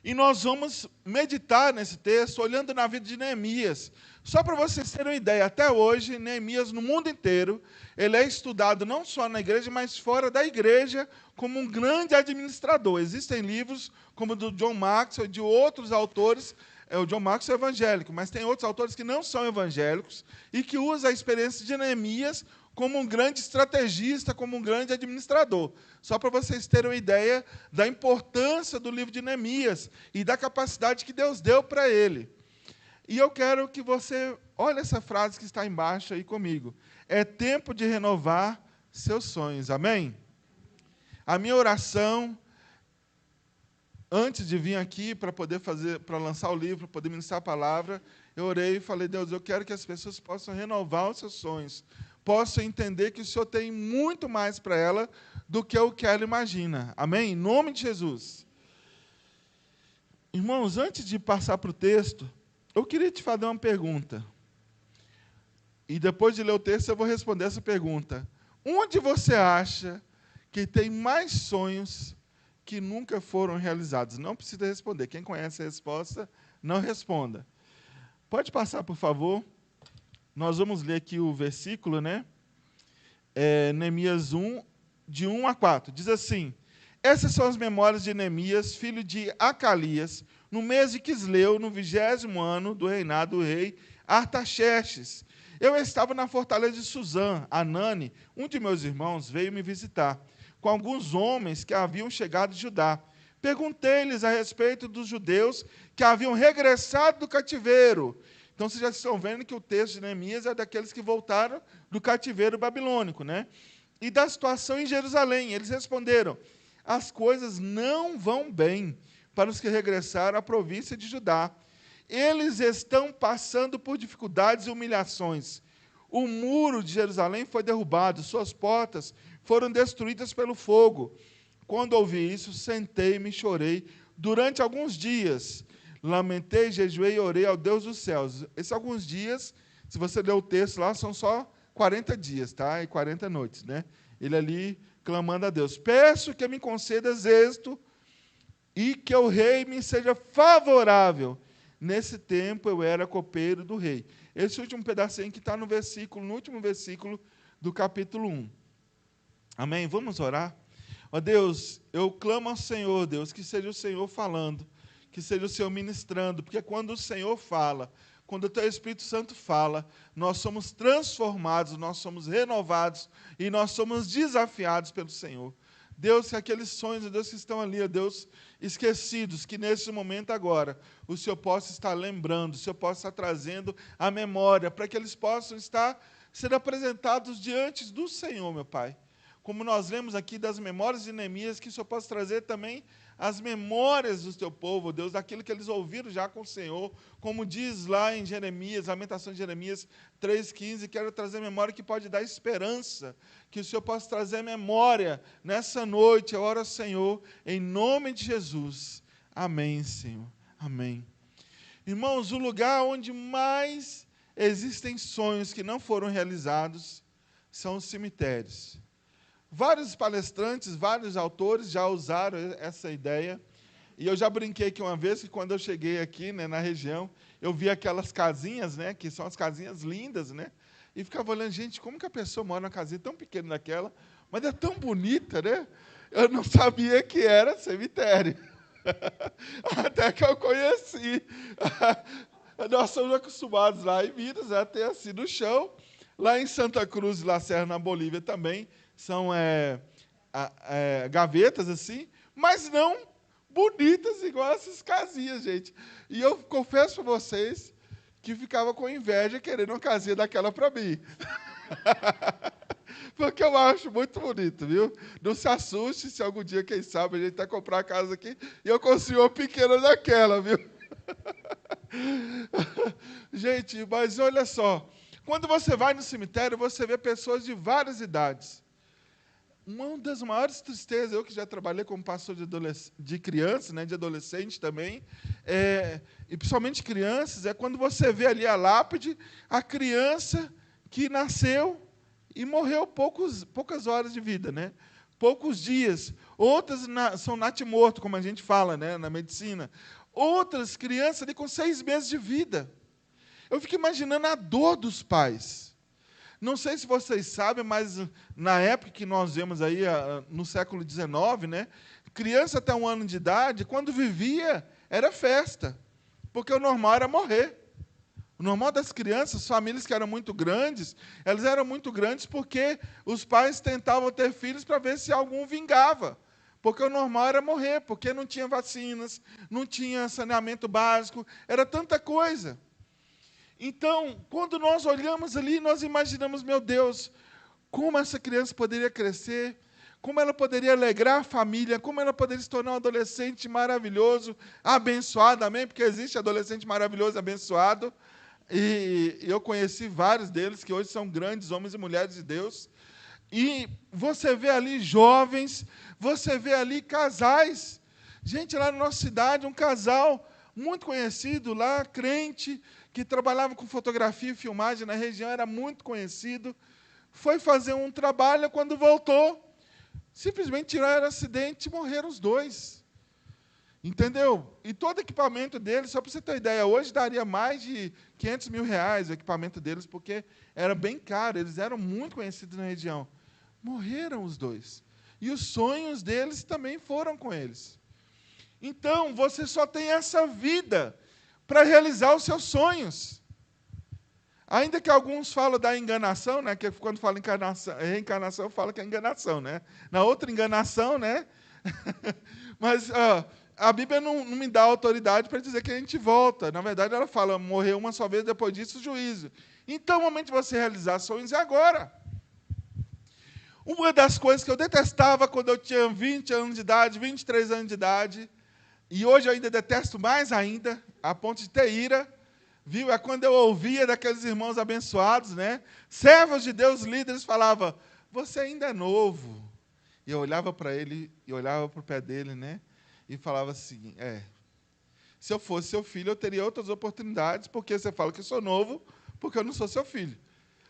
E nós vamos meditar nesse texto, olhando na vida de Neemias. Só para vocês terem uma ideia, até hoje, Neemias, no mundo inteiro, ele é estudado não só na igreja, mas fora da igreja, como um grande administrador. Existem livros, como o do John Maxwell e de outros autores. O John Maxwell é evangélico, mas tem outros autores que não são evangélicos e que usam a experiência de Neemias como um grande estrategista, como um grande administrador. Só para vocês terem uma ideia da importância do livro de Neemias e da capacidade que Deus deu para ele. E eu quero que você olhe essa frase que está embaixo aí comigo. É tempo de renovar seus sonhos. Amém? A minha oração, antes de vir aqui para poder para lançar o livro, para poder ministrar a palavra, eu orei e falei, Deus, eu quero que as pessoas possam renovar os seus sonhos, possam entender que o Senhor tem muito mais para ela do que o que ela imagina. Amém? Em nome de Jesus. Irmãos, antes de passar para o texto, eu queria te fazer uma pergunta. E depois de ler o texto, eu vou responder essa pergunta. Onde você acha que tem mais sonhos que nunca foram realizados? Não precisa responder. Quem conhece a resposta, não responda. Pode passar, por favor. Nós vamos ler aqui o versículo, né? Neemias 1, de 1 a 4. Diz assim: essas são as memórias de Neemias, filho de Acalias, no mês de Quisleu, no 20º ano do reinado do rei Artaxerxes. Eu estava na fortaleza de Suzã. Anani, um de meus irmãos, veio me visitar, com alguns homens que haviam chegado de Judá. Perguntei-lhes a respeito dos judeus que haviam regressado do cativeiro. Então, vocês já estão vendo que o texto de Neemias é daqueles que voltaram do cativeiro babilônico, né? E da situação em Jerusalém. Eles responderam: as coisas não vão bem para os que regressaram à província de Judá. Eles estão passando por dificuldades e humilhações. O muro de Jerusalém foi derrubado, suas portas foram destruídas pelo fogo. Quando ouvi isso, sentei-me e chorei durante alguns dias. Lamentei, jejuei e orei ao Deus dos céus. Esses alguns dias, se você ler o texto lá, são só 40 dias, tá? E 40 noites, né? Ele ali clamando a Deus: peço que me concedas êxito e que o rei me seja favorável. Nesse tempo eu era copeiro do rei. Esse último pedacinho que está no último versículo do capítulo 1. Amém? Vamos orar? Ó Deus, eu clamo ao Senhor, Deus, que seja o Senhor falando, que seja o Senhor ministrando, porque quando o Senhor fala, quando o Teu Espírito Santo fala, nós somos transformados, nós somos renovados e nós somos desafiados pelo Senhor. Deus, que aqueles sonhos, Deus, que estão ali, ó Deus, esquecidos, que nesse momento agora o Senhor possa estar lembrando, o Senhor possa estar trazendo a memória, para que eles possam estar sendo apresentados diante do Senhor, meu Pai. Como nós lemos aqui das memórias de Neemias, que o Senhor possa trazer também as memórias do teu povo, Deus, daquilo que eles ouviram já com o Senhor, como diz lá em Jeremias, Lamentação de Jeremias 3,15, quero trazer memória que pode dar esperança, que o Senhor possa trazer memória nessa noite. Eu oro ao Senhor, em nome de Jesus. Amém, Senhor. Amém. Irmãos, o lugar onde mais existem sonhos que não foram realizados são os cemitérios. Vários palestrantes, vários autores já usaram essa ideia. E eu já brinquei aqui uma vez que quando eu cheguei aqui, né, na região, eu vi aquelas casinhas, né, que são as casinhas lindas, né? E ficava olhando, gente, como que a pessoa mora numa casinha tão pequena daquela, mas é tão bonita, né? Eu não sabia que era cemitério. Até que eu conheci. Nós somos acostumados lá em Minas a ter assim no chão. Lá em Santa Cruz, La Serra, na Bolívia, também são gavetas assim, mas não bonitas igual essas casinhas, gente. E eu confesso para vocês que ficava com inveja querendo uma casinha daquela para mim. Porque eu acho muito bonito, viu? Não se assuste se algum dia, quem sabe, a gente vai comprar a casa aqui e eu consigo uma pequena daquela, viu? Gente, mas olha só. Quando você vai no cemitério, você vê pessoas de várias idades. Uma das maiores tristezas, eu que já trabalhei como pastor de crianças, né, de adolescente também, e principalmente crianças, é quando você vê ali a lápide, a criança que nasceu e morreu poucas horas de vida, né? Poucos dias. Outras são natimorto, como a gente fala, né, na medicina. Outras crianças ali com 6 meses de vida. Eu fico imaginando a dor dos pais. Não sei se vocês sabem, mas na época que nós vemos aí, no século XIX, né, criança até 1 ano de idade, quando vivia, era festa, porque o normal era morrer. O normal das crianças, famílias que eram muito grandes, elas eram muito grandes porque os pais tentavam ter filhos para ver se algum vingava. Porque o normal era morrer, porque não tinha vacinas, não tinha saneamento básico, era tanta coisa. Então, quando nós olhamos ali, nós imaginamos, meu Deus, como essa criança poderia crescer, como ela poderia alegrar a família, como ela poderia se tornar um adolescente maravilhoso, abençoado, amém? Porque existe adolescente maravilhoso, abençoado, e eu conheci vários deles, que hoje são grandes homens e mulheres de Deus, e você vê ali jovens, você vê ali casais. Gente, lá na nossa cidade, um casal muito conhecido lá, crente, que trabalhava com fotografia e filmagem na região, era muito conhecido, foi fazer um trabalho, quando voltou, simplesmente tiraram acidente e morreram os dois. Entendeu? E todo equipamento deles, só para você ter ideia, hoje daria mais de R$500 mil o equipamento deles, porque era bem caro, eles eram muito conhecidos na região. Morreram os dois. E os sonhos deles também foram com eles. Então, você só tem essa vida para realizar os seus sonhos. Ainda que alguns falam da enganação, né, que quando fala reencarnação, fala que é enganação, né? Na outra enganação, né? Mas a Bíblia não me dá autoridade para dizer que a gente volta. Na verdade, ela fala, morreu uma só vez, depois disso, o juízo. Então, o momento de você realizar sonhos é agora. Uma das coisas que eu detestava quando eu tinha 20 anos de idade, 23 anos de idade, e hoje eu ainda detesto mais ainda, a ponto de ter ira, viu? É quando eu ouvia daqueles irmãos abençoados, né? Servos de Deus, líderes, falavam, você ainda é novo. E eu olhava para ele, e olhava para o pé dele, né? E falava assim, se eu fosse seu filho, eu teria outras oportunidades, porque você fala que eu sou novo, porque eu não sou seu filho.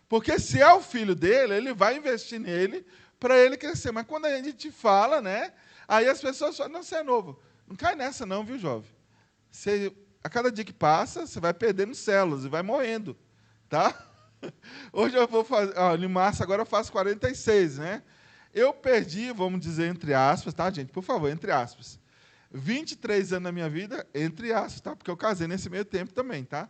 Porque se é o filho dele, ele vai investir nele para ele crescer. Mas quando a gente fala, né? Aí as pessoas falam, não, você é novo. Não cai nessa não, viu, jovem? A cada dia que passa, você vai perdendo células e vai morrendo. Tá? Hoje eu vou fazer... em março agora eu faço 46, né? Eu perdi, vamos dizer, entre aspas, tá, gente? Por favor, entre aspas. 23 anos da minha vida, entre aspas, tá? Porque eu casei nesse meio tempo também, tá?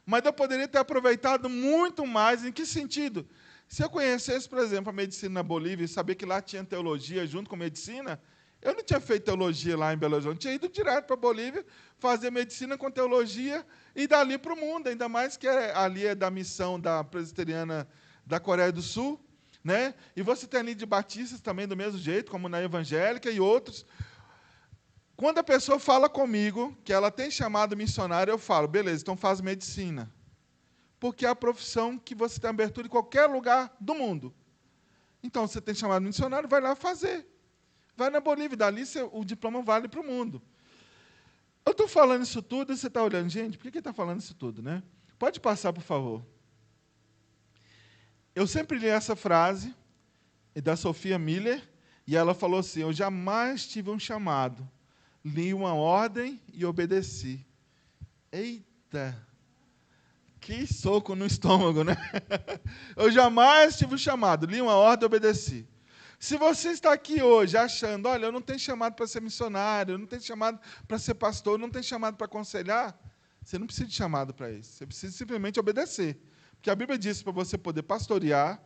Mas eu poderia ter aproveitado muito mais. Em que sentido? Se eu conhecesse, por exemplo, a medicina na Bolívia e saber que lá tinha teologia junto com medicina, eu não tinha feito teologia lá em Belo Horizonte, tinha ido direto para a Bolívia, fazer medicina com teologia e dali para o mundo, ainda mais que ali é da missão da presbiteriana da Coreia do Sul, né? E você tem ali de batistas também do mesmo jeito, como na evangélica e outros. Quando a pessoa fala comigo que ela tem chamado missionário, eu falo, beleza, então faz medicina. Porque é a profissão que você tem abertura em qualquer lugar do mundo. Então, você tem chamado missionário, vai lá fazer. Vai na Bolívia, dali o diploma vale para o mundo. Eu estou falando isso tudo e você está olhando, gente, por que ele está falando isso tudo, né? Pode passar, por favor. Eu sempre li essa frase da Sophia Miller, e ela falou assim, eu jamais tive um chamado li uma ordem e obedeci. Eita! Que soco no estômago, né? Eu jamais tive o chamado, li uma ordem e obedeci. Se você está aqui hoje achando, olha, eu não tenho chamado para ser missionário, eu não tenho chamado para ser pastor, eu não tenho chamado para aconselhar, você não precisa de chamado para isso. Você precisa simplesmente obedecer. Porque a Bíblia diz para você poder pastorear,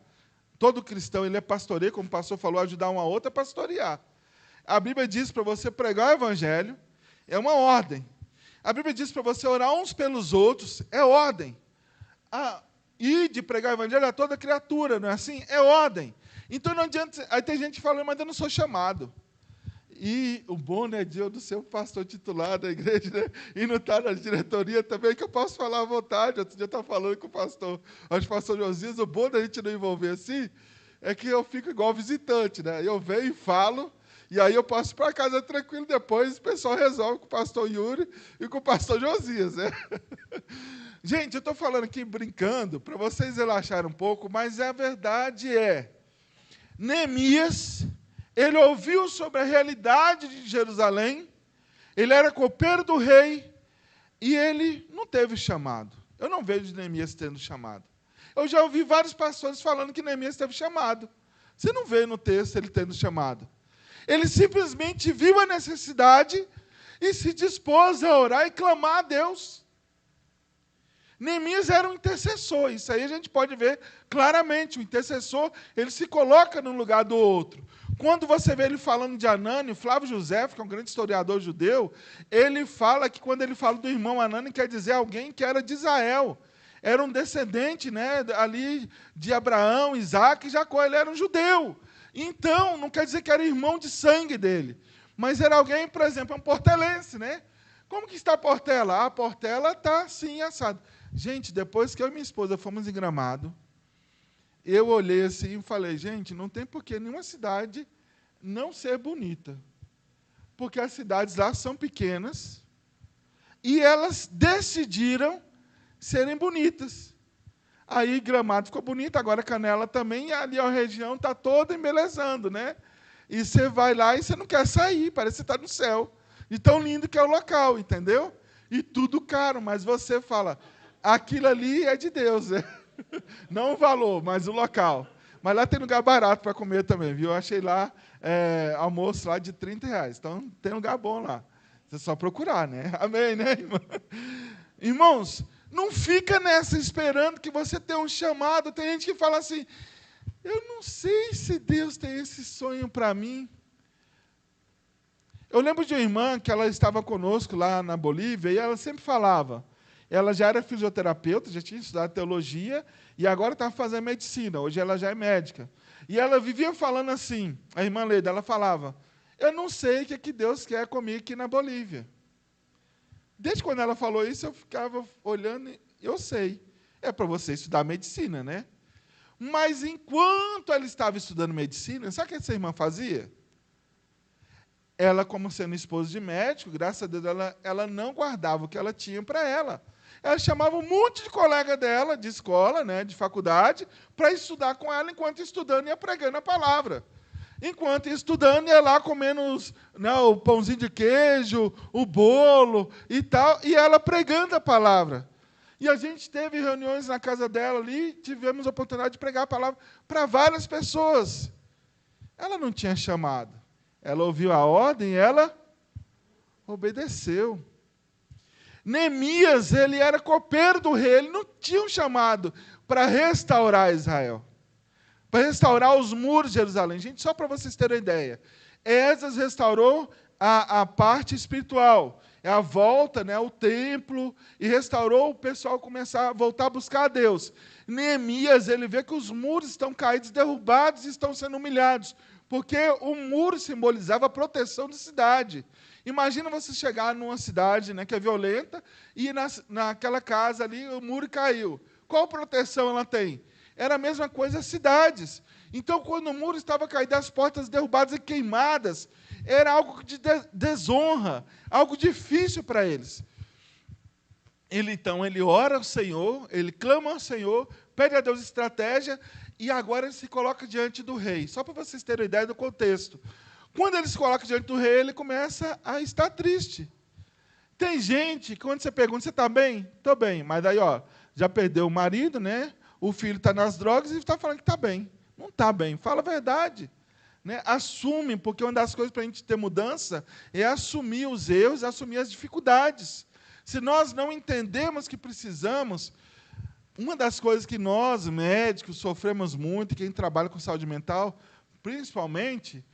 todo cristão ele é pastoreio, como o pastor falou, ajudar uma outra a pastorear. A Bíblia diz para você pregar o evangelho, é uma ordem. A Bíblia diz para você orar uns pelos outros, é ordem. E de pregar o evangelho a toda criatura, não é assim? É ordem. Então não adianta. Aí tem gente falando, mas eu não sou chamado. E o bom, né, de eu ser o pastor titular da igreja, né, e não estar na diretoria também, que eu posso falar à vontade. Outro dia eu estava falando com o pastor Josias, o bom da gente não envolver assim, é que eu fico igual visitante, né? Eu venho e falo, e aí eu posso ir para casa tranquilo, depois o pessoal resolve com o pastor Yuri e com o pastor Josias, né? Gente, eu estou falando aqui brincando, para vocês relaxarem um pouco, mas a verdade é, Neemias, ele ouviu sobre a realidade de Jerusalém, ele era copeiro do rei, e ele não teve chamado. Eu não vejo Neemias tendo chamado. Eu já ouvi vários pastores falando que Neemias teve chamado. Você não vê no texto ele tendo chamado. Ele simplesmente viu a necessidade e se dispôs a orar e clamar a Deus. Neemias era um intercessor, isso aí a gente pode ver claramente. O intercessor, ele se coloca no lugar do outro. Quando você vê ele falando de Anani, Flávio José, que é um grande historiador judeu, ele fala que quando ele fala do irmão Anani, quer dizer alguém que era de Israel. Era um descendente, né, ali de Abraão, Isaac e Jacó, ele era um judeu. Então, não quer dizer que era irmão de sangue dele, mas era alguém, por exemplo, um portelense, né? Como que está a Portela? A Portela está assim, assado. Gente, depois que eu e minha esposa fomos em Gramado, eu olhei assim e falei, gente, não tem por que nenhuma cidade não ser bonita. Porque as cidades lá são pequenas e elas decidiram serem bonitas. Aí Gramado ficou bonita, agora Canela também, e ali a região está toda embelezando, né? E você vai lá e você não quer sair, parece que você está no céu. De tão lindo que é o local, entendeu? E tudo caro, mas você fala, aquilo ali é de Deus, né? Não o valor, mas o local. Mas lá tem lugar barato para comer também, viu? Eu achei lá almoço lá de R$30. Então tem lugar bom lá. Você só procurar, né? Amém, né, irmão? Irmãos, não fica nessa esperando que você tenha um chamado. Tem gente que fala assim, eu não sei se Deus tem esse sonho para mim. Eu lembro de uma irmã que ela estava conosco lá na Bolívia e ela sempre falava, ela já era fisioterapeuta, já tinha estudado teologia e agora estava fazendo medicina, hoje ela já é médica. E ela vivia falando assim, a irmã Leida, ela falava, eu não sei o que é que Deus quer comigo aqui na Bolívia. Desde quando ela falou isso, eu ficava olhando e eu sei, é para você estudar medicina, né? Mas enquanto ela estava estudando medicina, sabe o que essa irmã fazia? Ela, como sendo esposa de médico, graças a Deus, ela não guardava o que ela tinha para ela. Ela chamava um monte de colega dela, de escola, né, de faculdade, para estudar com ela, enquanto estudando ia pregando a palavra. Enquanto ia estudando, ia lá comendo o pãozinho de queijo, o bolo e tal, e ela pregando a palavra. E a gente teve reuniões na casa dela ali, tivemos a oportunidade de pregar a palavra para várias pessoas. Ela não tinha chamado. Ela ouviu a ordem e ela obedeceu. Neemias, ele era copeiro do rei, ele não tinha um chamado para restaurar Israel, para restaurar os muros de Jerusalém. Gente, só para vocês terem ideia, Esdras restaurou a parte espiritual, a volta, né, o templo, e restaurou o pessoal começar a voltar a buscar a Deus. Neemias, ele vê que os muros estão caídos, derrubados e estão sendo humilhados, porque o muro simbolizava a proteção da cidade. Imagina você chegar numa cidade, né, que é violenta, e naquela casa ali o muro caiu. Qual proteção ela tem? Era a mesma coisa as cidades. Então, quando o muro estava caído, as portas derrubadas e queimadas, era algo de desonra, algo difícil para eles. Então, ele ora ao Senhor, ele clama ao Senhor, pede a Deus estratégia, e agora ele se coloca diante do rei. Só para vocês terem ideia do contexto. Quando ele se coloca diante do rei, ele começa a estar triste. Tem gente que, quando você pergunta, você está bem? Estou bem. Mas daí, já perdeu o marido, né? O filho está nas drogas e está falando que está bem. Não está bem. Fala a verdade. Né? Assume, porque uma das coisas para a gente ter mudança é assumir os erros, assumir as dificuldades. Se nós não entendemos que precisamos, uma das coisas que nós, médicos, sofremos muito, e quem trabalha com saúde mental, principalmente,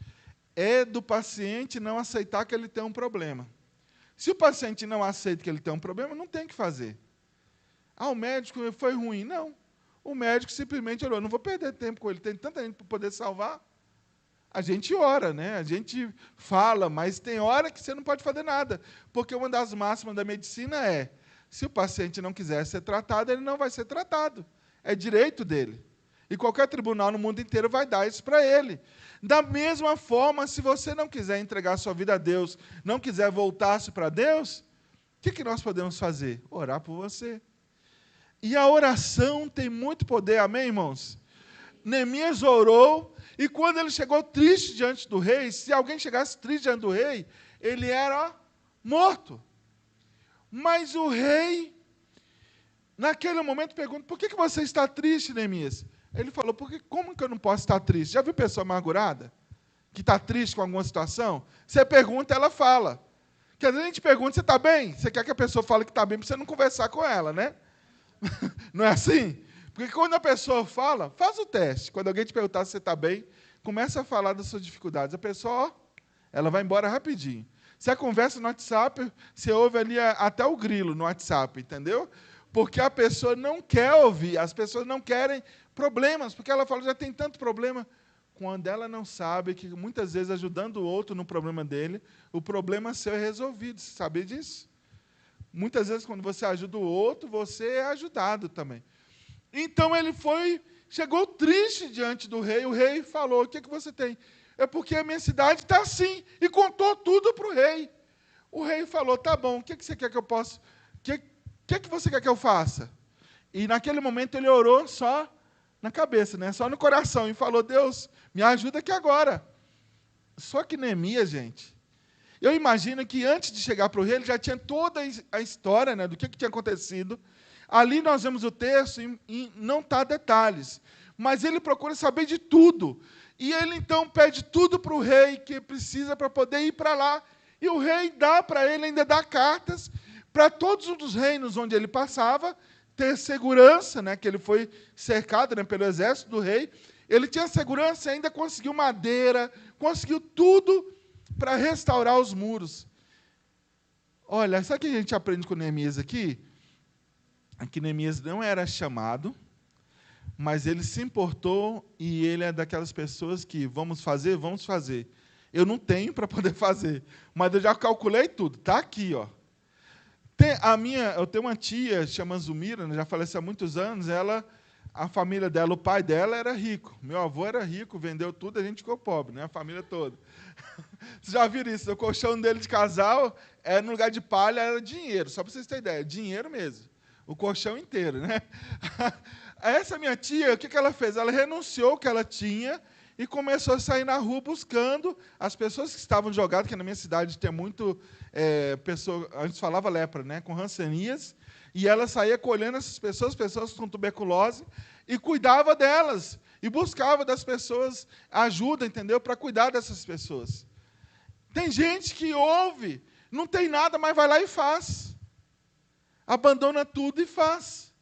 é do paciente não aceitar que ele tem um problema. Se o paciente não aceita que ele tem um problema, não tem o que fazer. O médico foi ruim. Não. O médico simplesmente olhou, não vou perder tempo com ele, tem tanta gente para poder salvar. A gente ora, né? A gente fala, mas tem hora que você não pode fazer nada. Porque uma das máximas da medicina é, se o paciente não quiser ser tratado, ele não vai ser tratado. É direito dele. E qualquer tribunal no mundo inteiro vai dar isso para ele. Da mesma forma, se você não quiser entregar a sua vida a Deus, não quiser voltar-se para Deus, o que nós podemos fazer? Orar por você. E a oração tem muito poder, amém, irmãos? Neemias orou, e quando ele chegou triste diante do rei, se alguém chegasse triste diante do rei, ele era morto. Mas o rei, naquele momento, pergunta, por que você está triste, Neemias? Ele falou, como que eu não posso estar triste? Já viu pessoa amargurada? Que está triste com alguma situação? Você pergunta, ela fala. Quer dizer, a gente pergunta, você está bem? Você quer que a pessoa fale que está bem, para você não conversar com ela, né? Não é assim? Porque quando a pessoa fala, faz o teste. Quando alguém te perguntar se você está bem, começa a falar das suas dificuldades. A pessoa, ela vai embora rapidinho. Se a conversa no WhatsApp, você ouve ali até o grilo no WhatsApp, entendeu? Porque a pessoa não quer ouvir, as pessoas não querem problemas, porque ela fala, já tem tanto problema, quando ela não sabe que, muitas vezes, ajudando o outro no problema dele, o problema seu é resolvido. Você sabia disso? Muitas vezes, quando você ajuda o outro, você é ajudado também. Então, ele chegou triste diante do rei, o rei falou, o que você tem? É porque a minha cidade está assim, e contou tudo para o rei. O rei falou, tá bom, o que você quer que eu possa... O que você quer que eu faça? E, naquele momento, ele orou só na cabeça, né? Só no coração, e falou, Deus, me ajuda aqui agora. Só que Neemias, gente, eu imagino que antes de chegar para o rei, ele já tinha toda a história, né, do que tinha acontecido. Ali nós vemos o texto e não está detalhes, mas ele procura saber de tudo. E ele, então, pede tudo para o rei que precisa para poder ir para lá. E o rei dá para ele, ainda dá cartas para todos os reinos onde ele passava, ter segurança, né, que ele foi cercado, né, pelo exército do rei. Ele tinha segurança e ainda conseguiu madeira, conseguiu tudo para restaurar os muros. Olha, sabe o que a gente aprende com Neemias aqui? Aqui Neemias não era chamado, mas ele se importou e ele é daquelas pessoas que vamos fazer. Eu não tenho para poder fazer, mas eu já calculei tudo. Está aqui, ó. Eu tenho uma tia, chama Zumira, né, já faleceu há muitos anos, a família dela, o pai dela era rico. Meu avô era rico, vendeu tudo, a gente ficou pobre, né, a família toda. Vocês já viram isso? O colchão dele de casal, no lugar de palha, era dinheiro, só para vocês terem ideia, dinheiro mesmo. O colchão inteiro, né? Essa minha tia, o que ela fez? Ela renunciou ao que ela tinha e começou a sair na rua buscando as pessoas que estavam jogadas, que na minha cidade tem muito pessoa, a gente falava lepra, né, com rancenias, e ela saía colhendo essas pessoas com tuberculose, e cuidava delas, e buscava das pessoas ajuda, entendeu? Para cuidar dessas pessoas. Tem gente que ouve, não tem nada, mas vai lá e faz. Abandona tudo e faz.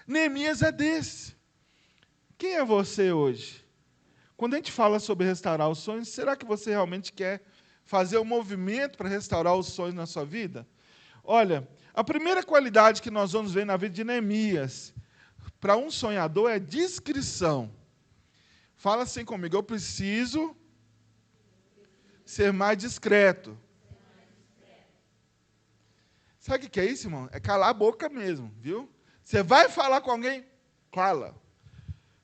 Neemias é desse. Quem é você hoje? Quando a gente fala sobre restaurar os sonhos, será que você realmente quer fazer um movimento para restaurar os sonhos na sua vida? Olha, a primeira qualidade que nós vamos ver na vida de Neemias, para um sonhador, é discrição. Fala assim comigo, eu preciso ser mais discreto. Sabe o que é isso, irmão? É calar a boca mesmo, viu? Você vai falar com alguém, cala.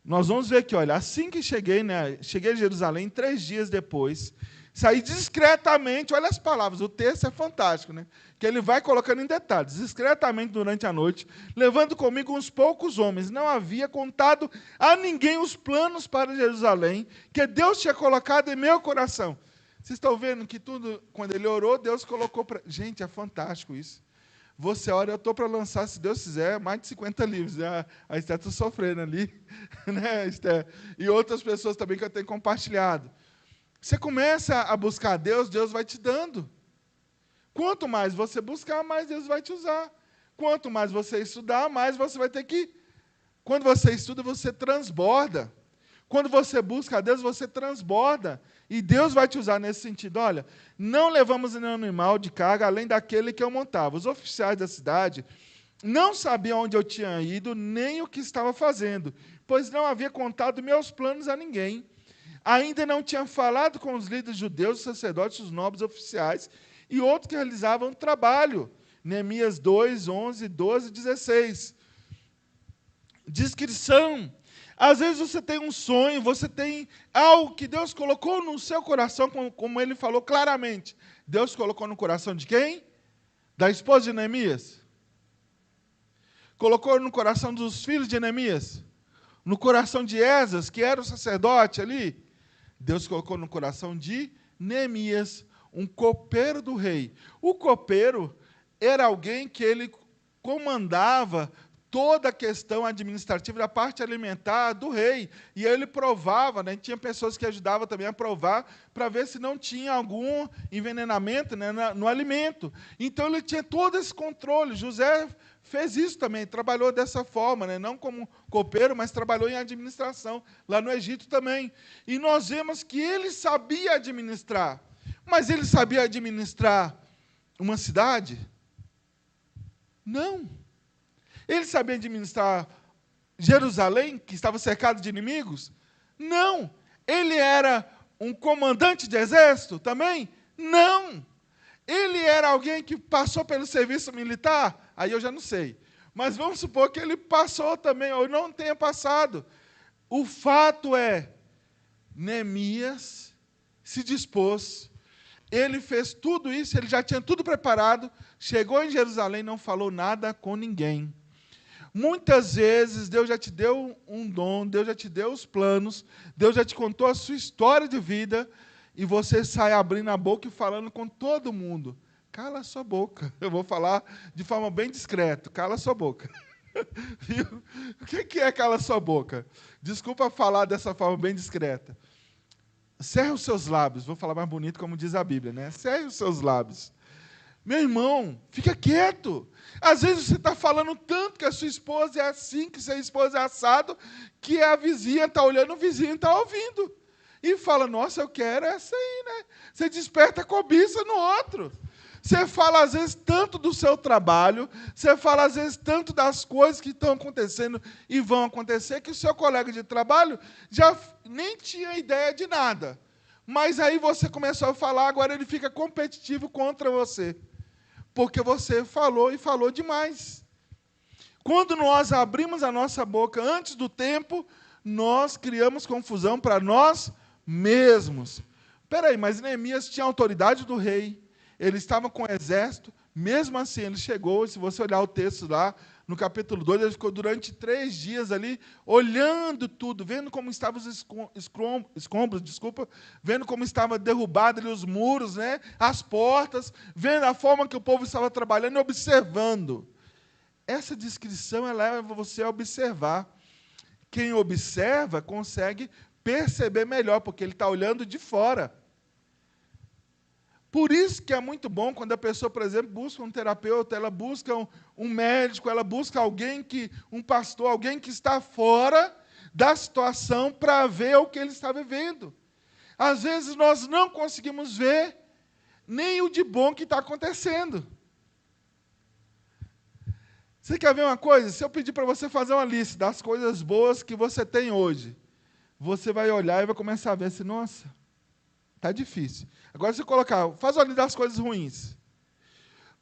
Nós vamos ver aqui, olha, assim que cheguei em Jerusalém, 3 dias depois, saí discretamente, olha as palavras, o texto é fantástico, né? Que ele vai colocando em detalhes, discretamente durante a noite, levando comigo uns poucos homens. Não havia contado a ninguém os planos para Jerusalém, que Deus tinha colocado em meu coração. Vocês estão vendo que tudo, quando ele orou, Deus colocou para... Gente, é fantástico isso. Você ora, eu estou para lançar, se Deus quiser, mais de 50 livros. A Esther está sofrendo ali, né, Esther? E outras pessoas também que eu tenho compartilhado. Você começa a buscar Deus, Deus vai te dando. Quanto mais você buscar, mais Deus vai te usar. Quanto mais você estudar, mais você vai ter que... Quando você estuda, você transborda. Quando você busca a Deus, você transborda. E Deus vai te usar nesse sentido. Olha, não levamos nenhum animal de carga além daquele que eu montava. Os oficiais da cidade não sabiam onde eu tinha ido, nem o que estava fazendo, pois não havia contado meus planos a ninguém. Ainda não tinha falado com os líderes judeus, os sacerdotes, os nobres oficiais e outros que realizavam trabalho. Neemias 2, 11, 12, 16. Descrição. Às vezes você tem um sonho, você tem algo que Deus colocou no seu coração, como ele falou claramente. Deus colocou no coração de quem? Da esposa de Neemias? Colocou no coração dos filhos de Neemias? No coração de Esdras, que era o sacerdote ali? Deus colocou no coração de Neemias, um copeiro do rei. O copeiro era alguém que ele comandava toda a questão administrativa da parte alimentar do rei. E ele provava, né? Tinha pessoas que ajudavam também a provar, para ver se não tinha algum envenenamento, né, no alimento. Então, ele tinha todo esse controle. José fez isso também, trabalhou dessa forma, né? Não como copeiro, mas trabalhou em administração, lá no Egito também. E nós vemos que ele sabia administrar. Mas ele sabia administrar uma cidade? Não. Ele sabia administrar Jerusalém, que estava cercado de inimigos? Não. Ele era um comandante de exército também? Não. Ele era alguém que passou pelo serviço militar? Aí eu já não sei. Mas vamos supor que ele passou também, ou não tenha passado. O fato é, Neemias se dispôs, ele fez tudo isso, ele já tinha tudo preparado, chegou em Jerusalém e não falou nada com ninguém. Muitas vezes Deus já te deu um dom, Deus já te deu os planos, Deus já te contou a sua história de vida, e você sai abrindo a boca e falando com todo mundo. Cala a sua boca. Eu vou falar de forma bem discreta. Cala a sua boca. Viu? O que é cala a sua boca? Desculpa falar dessa forma bem discreta. Cerre os seus lábios. Vou falar mais bonito, como diz a Bíblia, né? Cerre os seus lábios. Meu irmão, fica quieto. Às vezes você está falando tanto que a sua esposa é assim, que sua esposa é assado, que a vizinha está olhando, o vizinho está ouvindo. E fala, nossa, eu quero essa aí, né? Você desperta a cobiça no outro. Você fala, às vezes, tanto do seu trabalho, você fala, às vezes, tanto das coisas que estão acontecendo e vão acontecer, que o seu colega de trabalho já nem tinha ideia de nada. Mas aí você começou a falar, agora ele fica competitivo contra você. Porque você falou e falou demais. Quando nós abrimos a nossa boca antes do tempo, nós criamos confusão para nós mesmos. Espera aí, mas Neemias tinha autoridade do rei, ele estava com o exército, mesmo assim ele chegou, e se você olhar o texto lá, no capítulo 2, ele ficou durante 3 dias ali, olhando tudo, vendo como estavam os escombros, vendo como estava derrubado ali os muros, né, as portas, vendo a forma que o povo estava trabalhando e observando. Essa descrição ela leva você a observar. Quem observa consegue perceber melhor, porque ele está olhando de fora. Por isso que é muito bom quando a pessoa, por exemplo, busca um terapeuta, ela busca um médico, ela busca um pastor, alguém que está fora da situação para ver o que ele está vivendo. Às vezes nós não conseguimos ver nem o de bom que está acontecendo. Você quer ver uma coisa? Se eu pedir para você fazer uma lista das coisas boas que você tem hoje, você vai olhar e vai começar a ver assim, nossa, está difícil. Agora, se eu colocar, faz uma lista das coisas ruins.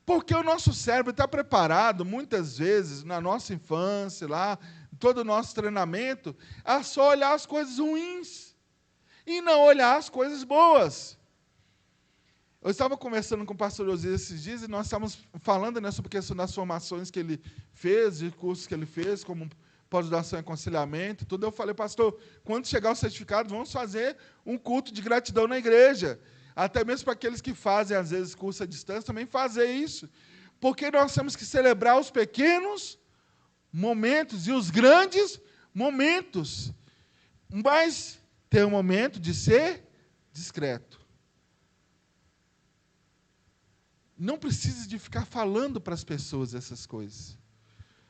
Porque o nosso cérebro está preparado, muitas vezes, na nossa infância, lá, todo o nosso treinamento, a só olhar as coisas ruins e não olhar as coisas boas. Eu estava conversando com o pastor Osias esses dias e nós estávamos falando, né, sobre a questão das formações que ele fez, de cursos que ele fez, como pós-graduação e aconselhamento, tudo. Eu falei, pastor, quando chegar o certificado, vamos fazer um culto de gratidão na igreja. até mesmo para aqueles que fazem, às vezes, curso à distância, também fazer isso. Porque nós temos que celebrar os pequenos momentos e os grandes momentos. Mas tem um momento de ser discreto. Não precisa de ficar falando para as pessoas essas coisas.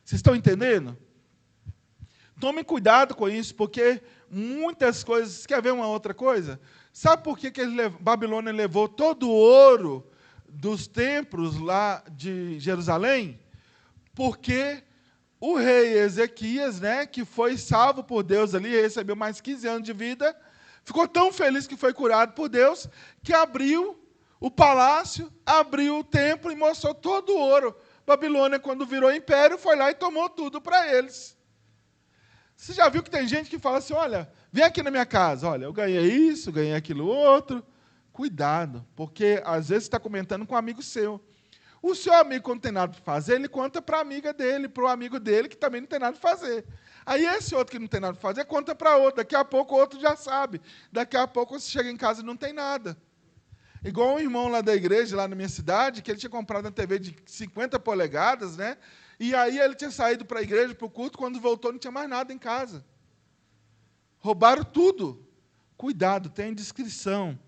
Vocês estão entendendo? Tome cuidado com isso, porque muitas coisas... Quer ver uma outra coisa? Sabe por que Babilônia levou todo o ouro dos templos lá de Jerusalém? Porque o rei Ezequias, né, que foi salvo por Deus ali, recebeu mais 15 anos de vida, ficou tão feliz que foi curado por Deus, que abriu o palácio, abriu o templo e mostrou todo o ouro. Babilônia, quando virou império, foi lá e tomou tudo para eles. Você já viu que tem gente que fala assim, olha, vem aqui na minha casa, olha, eu ganhei isso, ganhei aquilo outro. Cuidado, porque às vezes você está comentando com um amigo seu. O seu amigo, quando não tem nada para fazer, ele conta para a amiga dele, para o amigo dele, que também não tem nada para fazer. Aí esse outro que não tem nada para fazer, conta para outro. Daqui a pouco o outro já sabe. Daqui a pouco você chega em casa e não tem nada. Igual um irmão lá da igreja, lá na minha cidade, que ele tinha comprado uma TV de 50 polegadas, né? E aí ele tinha saído para a igreja, para o culto, quando voltou não tinha mais nada em casa. Roubaram tudo. Cuidado, tenha discrição.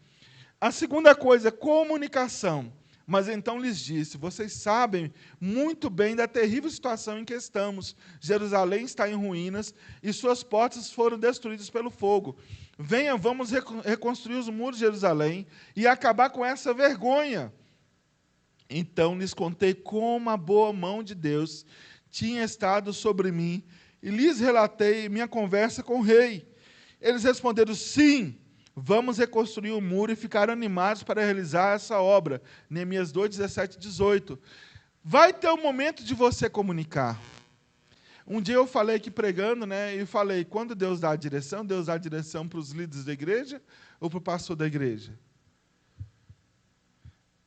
A segunda coisa, comunicação. Mas então lhes disse, vocês sabem muito bem da terrível situação em que estamos. Jerusalém está em ruínas e suas portas foram destruídas pelo fogo. Venham, vamos reconstruir os muros de Jerusalém e acabar com essa vergonha. Então lhes contei como a boa mão de Deus tinha estado sobre mim e lhes relatei minha conversa com o rei. Eles responderam, sim, vamos reconstruir o muro e ficaram animados para realizar essa obra. Neemias 2, 17 e 18. Vai ter um momento de você comunicar. Um dia eu falei aqui pregando, né, e falei, quando Deus dá a direção para os líderes da igreja ou para o pastor da igreja?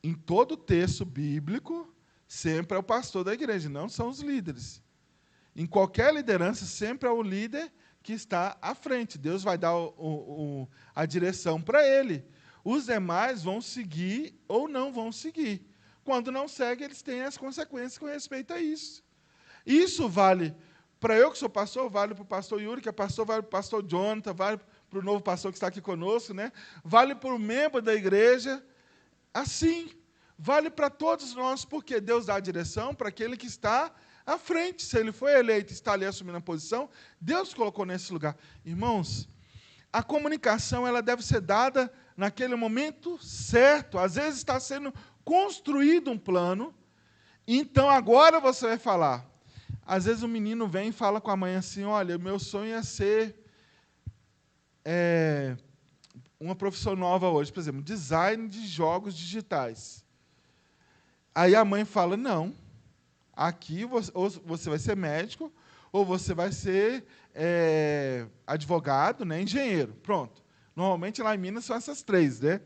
Em todo texto bíblico, sempre é o pastor da igreja, não são os líderes. Em qualquer liderança, sempre é o líder que está à frente. Deus vai dar a direção para ele. Os demais vão seguir ou não vão seguir. Quando não seguem, eles têm as consequências com respeito a isso. Isso vale para eu, que sou pastor, vale para o pastor Yuri, que é pastor, vale para o pastor Jonathan, vale para o novo pastor que está aqui conosco, né? Vale para o membro da igreja. Assim, vale para todos nós, porque Deus dá a direção para aquele que está à frente. Se ele foi eleito e está ali assumindo a posição, Deus colocou nesse lugar. Irmãos, a comunicação ela deve ser dada naquele momento certo. Às vezes está sendo construído um plano, então agora você vai falar. Às vezes o menino vem e fala com a mãe assim, olha, meu sonho é ser uma profissão nova hoje, por exemplo, design de jogos digitais. Aí a mãe fala, não, aqui ou você vai ser médico, ou você vai ser advogado, né, engenheiro. Pronto. Normalmente lá em Minas são essas três, né?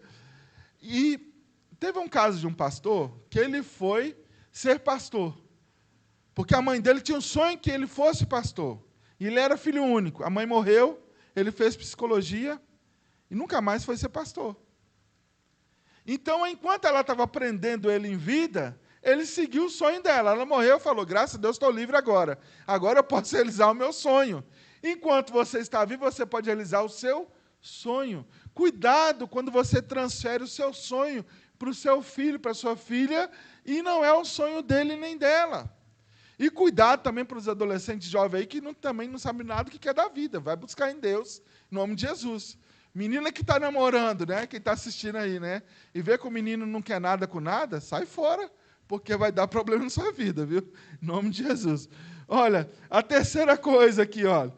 E teve um caso de um pastor que ele foi ser pastor. Porque a mãe dele tinha um sonho que ele fosse pastor. E ele era filho único. A mãe morreu, ele fez psicologia e nunca mais foi ser pastor. Então, enquanto ela estava aprendendo ele em vida, ele seguiu o sonho dela. Ela morreu e falou, graças a Deus, estou livre agora. Agora eu posso realizar o meu sonho. Enquanto você está vivo, você pode realizar o seu sonho. Cuidado quando você transfere o seu sonho para o seu filho, para a sua filha, e não é o sonho dele nem dela. E cuidado também para os adolescentes jovens aí que também não sabem nada do que quer da vida. Vai buscar em Deus, em nome de Jesus. Menina que está namorando, né? Quem está assistindo aí, né? E vê que o menino não quer nada com nada, sai fora, porque vai dar problema na sua vida, viu? Em nome de Jesus. Olha, a terceira coisa aqui, olha.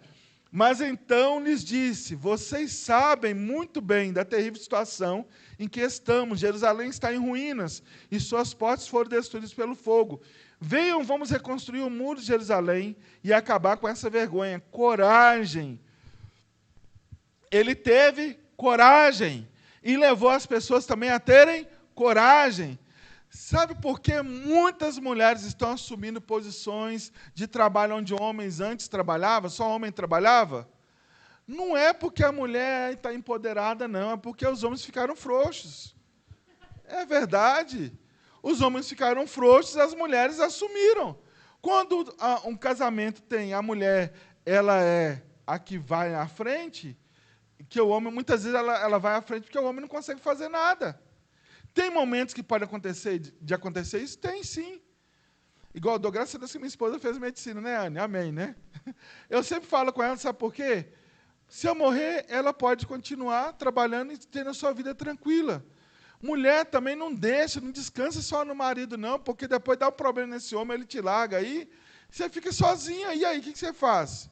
Mas então lhes disse, vocês sabem muito bem da terrível situação em que estamos. Jerusalém está em ruínas e suas portas foram destruídas pelo fogo. Venham, vamos reconstruir o muro de Jerusalém e acabar com essa vergonha. Coragem. Ele teve coragem e levou as pessoas também a terem coragem. Sabe por que muitas mulheres estão assumindo posições de trabalho onde homens antes trabalhavam, só homem trabalhava? Não é porque a mulher está empoderada, não, é porque os homens ficaram frouxos. É verdade. Os homens ficaram frouxos, as mulheres assumiram. Quando um casamento tem a mulher, ela é a que vai à frente, que o homem, muitas vezes, ela vai à frente porque o homem não consegue fazer nada. Tem momentos que pode acontecer, de acontecer isso? Tem, sim. Igual eu dou graças a Deus que minha esposa fez medicina, né, Anne? Amém, né? Eu sempre falo com ela, sabe por quê? Se eu morrer, ela pode continuar trabalhando e tendo a sua vida tranquila. Mulher também não deixa, não descansa só no marido, não, porque depois dá um problema nesse homem, ele te larga aí, você fica sozinha, e aí, o que você faz?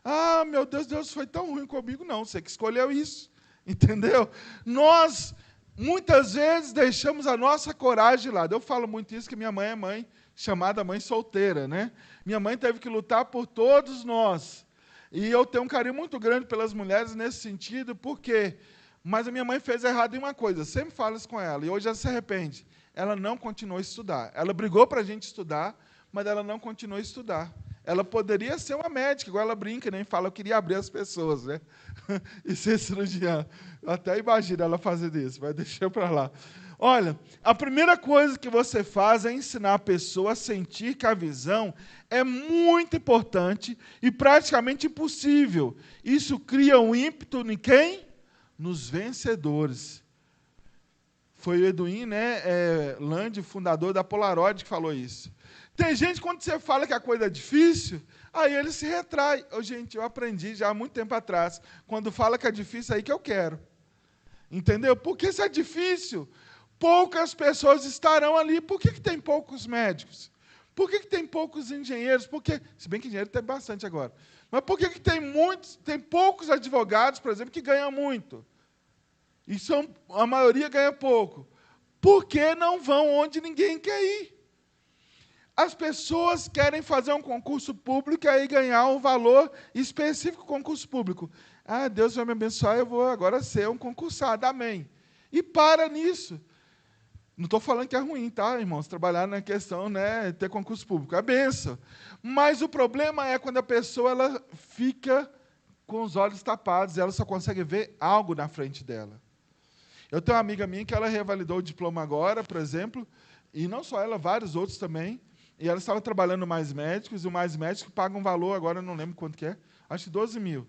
Ah, meu Deus, Deus foi tão ruim comigo. Não, você que escolheu isso, entendeu? Nós, muitas vezes, deixamos a nossa coragem de lado. Eu falo muito isso, que minha mãe é mãe, chamada mãe solteira, né? Minha mãe teve que lutar por todos nós. E eu tenho um carinho muito grande pelas mulheres nesse sentido, por quê? Mas a minha mãe fez errado em uma coisa, sempre falo isso com ela, e hoje ela se arrepende. Ela não continuou a estudar. Ela brigou para a gente estudar, mas ela não continuou a estudar. Ela poderia ser uma médica, igual ela brinca, nem fala, eu queria abrir as pessoas, né? E ser cirurgiã. Eu até imagino ela fazer isso, mas deixa eu para lá. Olha, a primeira coisa que você faz é ensinar a pessoa a sentir que a visão é muito importante e praticamente impossível. Isso cria um ímpeto em quem? Nos vencedores. Foi o Edwin, né, Land, fundador da Polaroid, que falou isso. Tem gente, quando você fala que a coisa é difícil, aí ele se retrai. Gente, eu aprendi já há muito tempo atrás, quando fala que é difícil, é aí que eu quero. Entendeu? Porque se é difícil, poucas pessoas estarão ali. Por que tem poucos médicos? Por que tem poucos engenheiros? Porque, se bem que engenheiro tem bastante agora. Mas por que tem poucos advogados, por exemplo, que ganham muito? E a maioria ganha pouco. Porque não vão onde ninguém quer ir. As pessoas querem fazer um concurso público e aí ganhar um valor específico do concurso público. Ah, Deus vai me abençoar, eu vou agora ser um concursado, amém. E para nisso. Não estou falando que é ruim, tá, irmãos? Trabalhar na questão, né, ter concurso público. É benção. Mas o problema é quando a pessoa ela fica com os olhos tapados, ela só consegue ver algo na frente dela. Eu tenho uma amiga minha que ela revalidou o diploma agora, por exemplo, e não só ela, vários outros também, e ela estava trabalhando no Mais Médicos, e o Mais Médicos paga um valor, agora eu não lembro quanto que é, acho que 12 mil.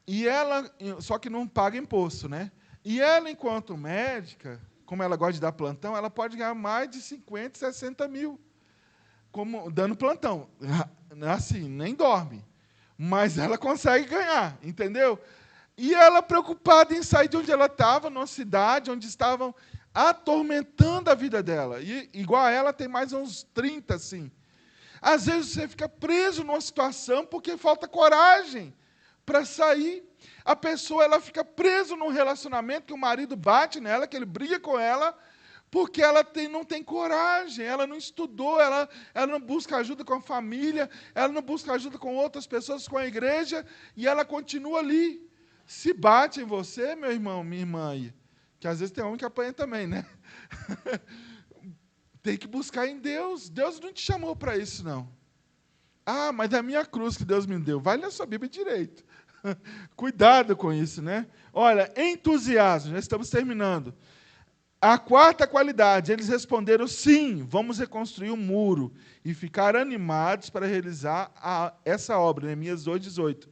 E ela, só que não paga imposto, né? E ela, enquanto médica, como ela gosta de dar plantão, ela pode ganhar mais de 50, 60 mil dando plantão. Assim, nem dorme. Mas ela consegue ganhar, entendeu? E ela preocupada em sair de onde ela estava, numa cidade onde estavam atormentando a vida dela. E, igual a ela, tem mais uns 30, assim. Às vezes você fica preso numa situação porque falta coragem para sair. A pessoa ela fica presa num relacionamento que o marido bate nela, que ele briga com ela, porque ela não tem coragem, ela não estudou, ela não busca ajuda com a família, ela não busca ajuda com outras pessoas, com a igreja, e ela continua ali. Se bate em você, meu irmão, minha irmã, aí, que às vezes tem homem que apanha também, né? Tem que buscar em Deus. Deus não te chamou para isso, não. Ah, mas é a minha cruz que Deus me deu. Vai ler sua Bíblia direito. Cuidado com isso, né? Olha, entusiasmo, já estamos terminando. A quarta qualidade, eles responderam sim, vamos reconstruir o muro e ficar animados para realizar essa obra, Neemias 2:18.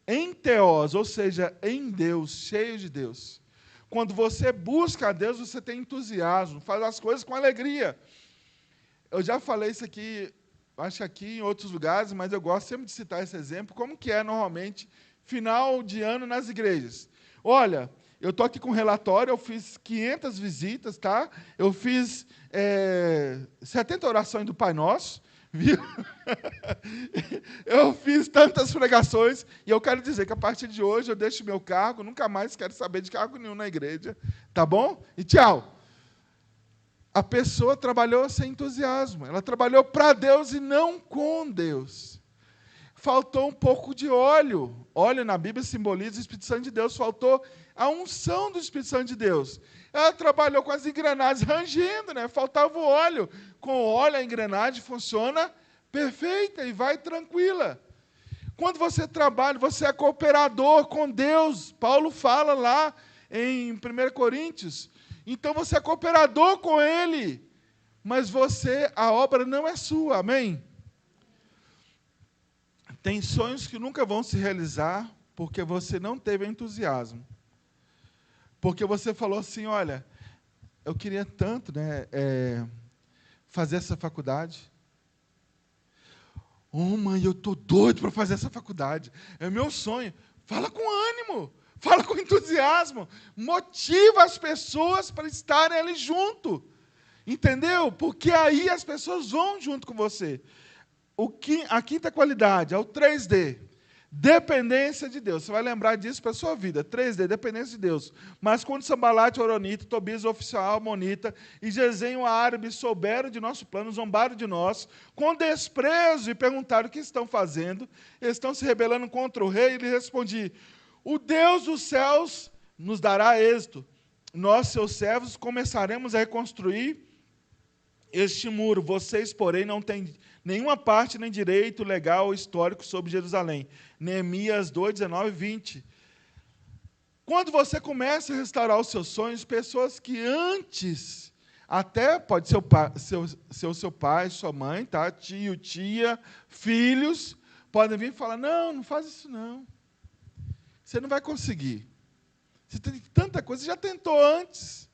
Em Teós, ou seja, em Deus, cheio de Deus. Quando você busca a Deus, você tem entusiasmo, faz as coisas com alegria. Eu já falei isso aqui, acho que aqui em outros lugares, mas eu gosto sempre de citar esse exemplo, como que é normalmente final de ano nas igrejas. Olha, eu estou aqui com um relatório, eu fiz 500 visitas, tá? Eu fiz 70 orações do Pai Nosso, viu? Eu fiz tantas pregações, e eu quero dizer que a partir de hoje eu deixo meu cargo, nunca mais quero saber de cargo nenhum na igreja, tá bom? E tchau. A pessoa trabalhou sem entusiasmo, ela trabalhou para Deus e não com Deus. Faltou um pouco de óleo. Óleo na Bíblia simboliza o Espírito Santo de Deus, faltou a unção do Espírito Santo de Deus. Ela trabalhou com as engrenagens rangendo, né? Faltava o óleo. Com óleo a engrenagem funciona perfeita e vai tranquila. Quando você trabalha, você é cooperador com Deus. Paulo fala lá em 1 Coríntios Então você é cooperador com Ele, mas a obra não é sua, amém? Tem sonhos que nunca vão se realizar porque você não teve entusiasmo. Porque você falou assim, olha, eu queria tanto, né, fazer essa faculdade. Oh, mãe, eu estou doido para fazer essa faculdade. É meu sonho. Fala com ânimo, fala com entusiasmo. Motiva as pessoas para estarem ali junto. Entendeu? Porque aí as pessoas vão junto com você. A quinta qualidade é o 3D. Dependência de Deus. Você vai lembrar disso para a sua vida. 3D, dependência de Deus. Mas quando Sambalate, Oronita, Tobias, oficial, Amonita e Gesem, o árabe, souberam de nosso plano, zombaram de nós, com desprezo, e perguntaram o que estão fazendo. Eles estão se rebelando contra o rei. E ele respondia, o Deus dos céus nos dará êxito. Nós, seus servos, começaremos a reconstruir este muro. Vocês, porém, não têm nenhuma parte nem direito legal ou histórico sobre Jerusalém. Neemias 2, 19 e 20. Quando você começa a restaurar os seus sonhos, pessoas que antes, até pode ser o seu pai, sua mãe, tá? Tio, tia, filhos, podem vir e falar, não faz isso não. Você não vai conseguir. Você tem tanta coisa, você já tentou antes.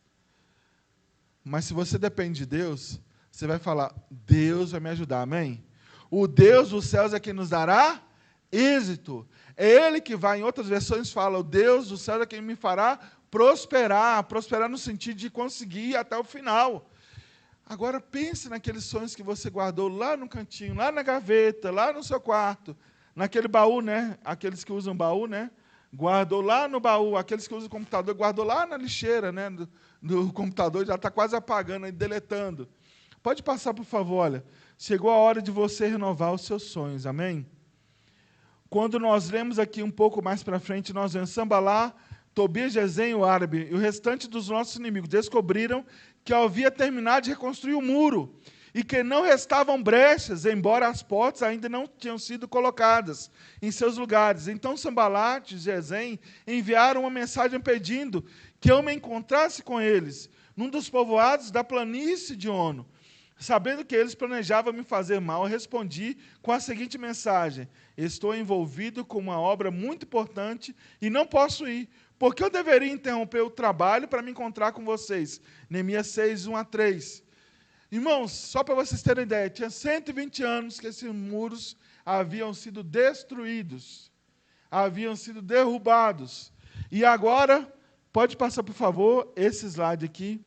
Mas se você depende de Deus, você vai falar, Deus vai me ajudar, amém? O Deus dos céus é quem nos dará êxito. É Ele que vai, em outras versões fala, o Deus dos céus é quem me fará prosperar. Prosperar no sentido de conseguir ir até o final. Agora pense naqueles sonhos que você guardou lá no cantinho, lá na gaveta, lá no seu quarto, naquele baú, né? Aqueles que usam baú, né? Guardou lá no baú, aqueles que usam o computador, guardou lá na lixeira, né? Do computador, já está quase apagando, deletando. Pode passar, por favor, olha. Chegou a hora de você renovar os seus sonhos, amém? Quando nós lemos aqui um pouco mais para frente, nós vemos Sambalá, Tobias, Gesem, o árabe, e o restante dos nossos inimigos descobriram que havia terminado de reconstruir o muro e que não restavam brechas, embora as portas ainda não tinham sido colocadas em seus lugares. Então Sambalate e Gesem enviaram uma mensagem pedindo que eu me encontrasse com eles, num dos povoados da planície de Ono. Sabendo que eles planejavam me fazer mal, eu respondi com a seguinte mensagem: estou envolvido com uma obra muito importante e não posso ir, porque eu deveria interromper o trabalho para me encontrar com vocês. Neemias 6, 1 a 3. Irmãos, só para vocês terem ideia, tinha 120 anos que esses muros haviam sido destruídos, haviam sido derrubados. E agora, pode passar, por favor, esse slide aqui.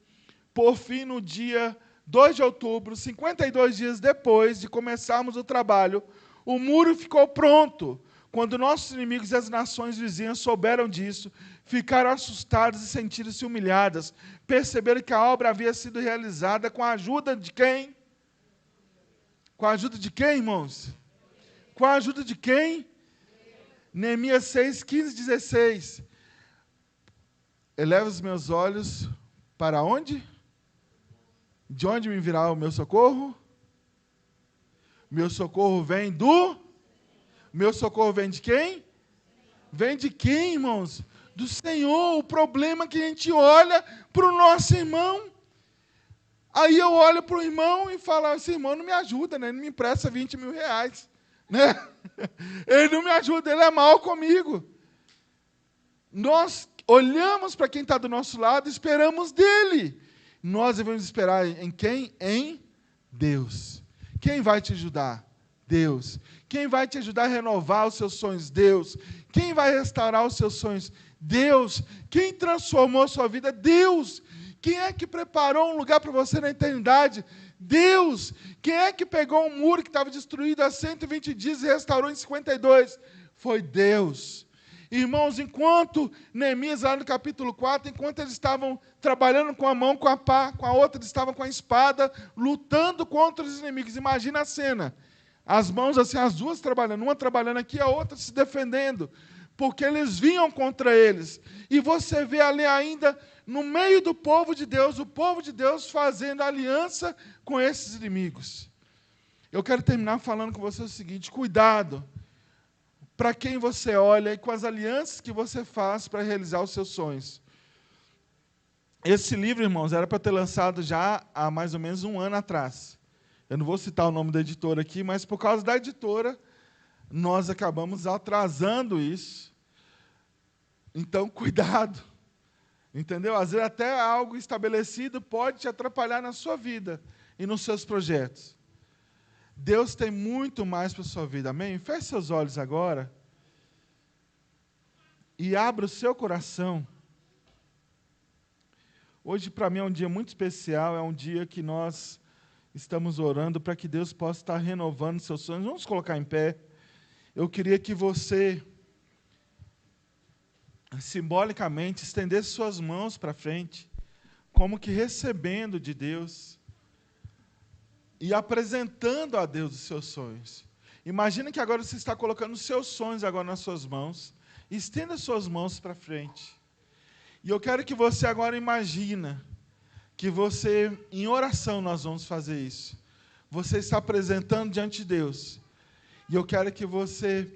Por fim, no dia 2 de outubro, 52 dias depois de começarmos o trabalho, o muro ficou pronto. Quando nossos inimigos e as nações vizinhas souberam disso, ficaram assustados e sentiram-se humilhadas. Perceberam que a obra havia sido realizada com a ajuda de quem? Com a ajuda de quem, irmãos? Com a ajuda de quem? Neemias 6, 15, 16. Eleva os meus olhos para onde? De onde me virá o meu socorro? Meu socorro vem do... Meu socorro vem de quem? Vem de quem, irmãos? Do Senhor. O problema é que a gente olha para o nosso irmão. Aí eu olho para o irmão e falo, esse irmão não me ajuda, né? Ele não me empresta 20 mil reais. Né? Ele não me ajuda, ele é mal comigo. Nós olhamos para quem está do nosso lado e esperamos dele. Nós devemos esperar em quem? Em Deus. Quem vai te ajudar? Deus. Quem vai te ajudar a renovar os seus sonhos? Deus. Quem vai restaurar os seus sonhos? Deus. Quem transformou a sua vida? Deus. Quem é que preparou um lugar para você na eternidade? Deus. Quem é que pegou um muro que estava destruído há 120 dias e restaurou em 52? Foi Deus. Irmãos, enquanto Neemias, lá no capítulo 4, enquanto eles estavam trabalhando com a mão, com a pá, com a outra eles estavam com a espada, lutando contra os inimigos. Imagina a cena. As mãos assim, as duas trabalhando, uma trabalhando aqui, a outra se defendendo, porque eles vinham contra eles. E você vê ali ainda, no meio do povo de Deus, o povo de Deus fazendo aliança com esses inimigos. Eu quero terminar falando com você o seguinte: cuidado para quem você olha e com as alianças que você faz para realizar os seus sonhos. Esse livro, irmãos, era para ter lançado já há mais ou menos 1 ano atrás. Eu não vou citar o nome da editora aqui, mas por causa da editora, nós acabamos atrasando isso. Então, cuidado. Entendeu? Às vezes até algo estabelecido pode te atrapalhar na sua vida e nos seus projetos. Deus tem muito mais para a sua vida, amém? Feche seus olhos agora e abra o seu coração. Hoje, para mim, é um dia muito especial, é um dia que nós estamos orando para que Deus possa estar renovando seus sonhos. Vamos colocar em pé. Eu queria que você, simbolicamente, estendesse suas mãos para frente, como que recebendo de Deus e apresentando a Deus os seus sonhos. Imagina que agora você está colocando os seus sonhos agora nas suas mãos. Estenda suas mãos para frente. E eu quero que você agora imagina que você, em oração, nós vamos fazer isso. Você está apresentando diante de Deus. E eu quero que você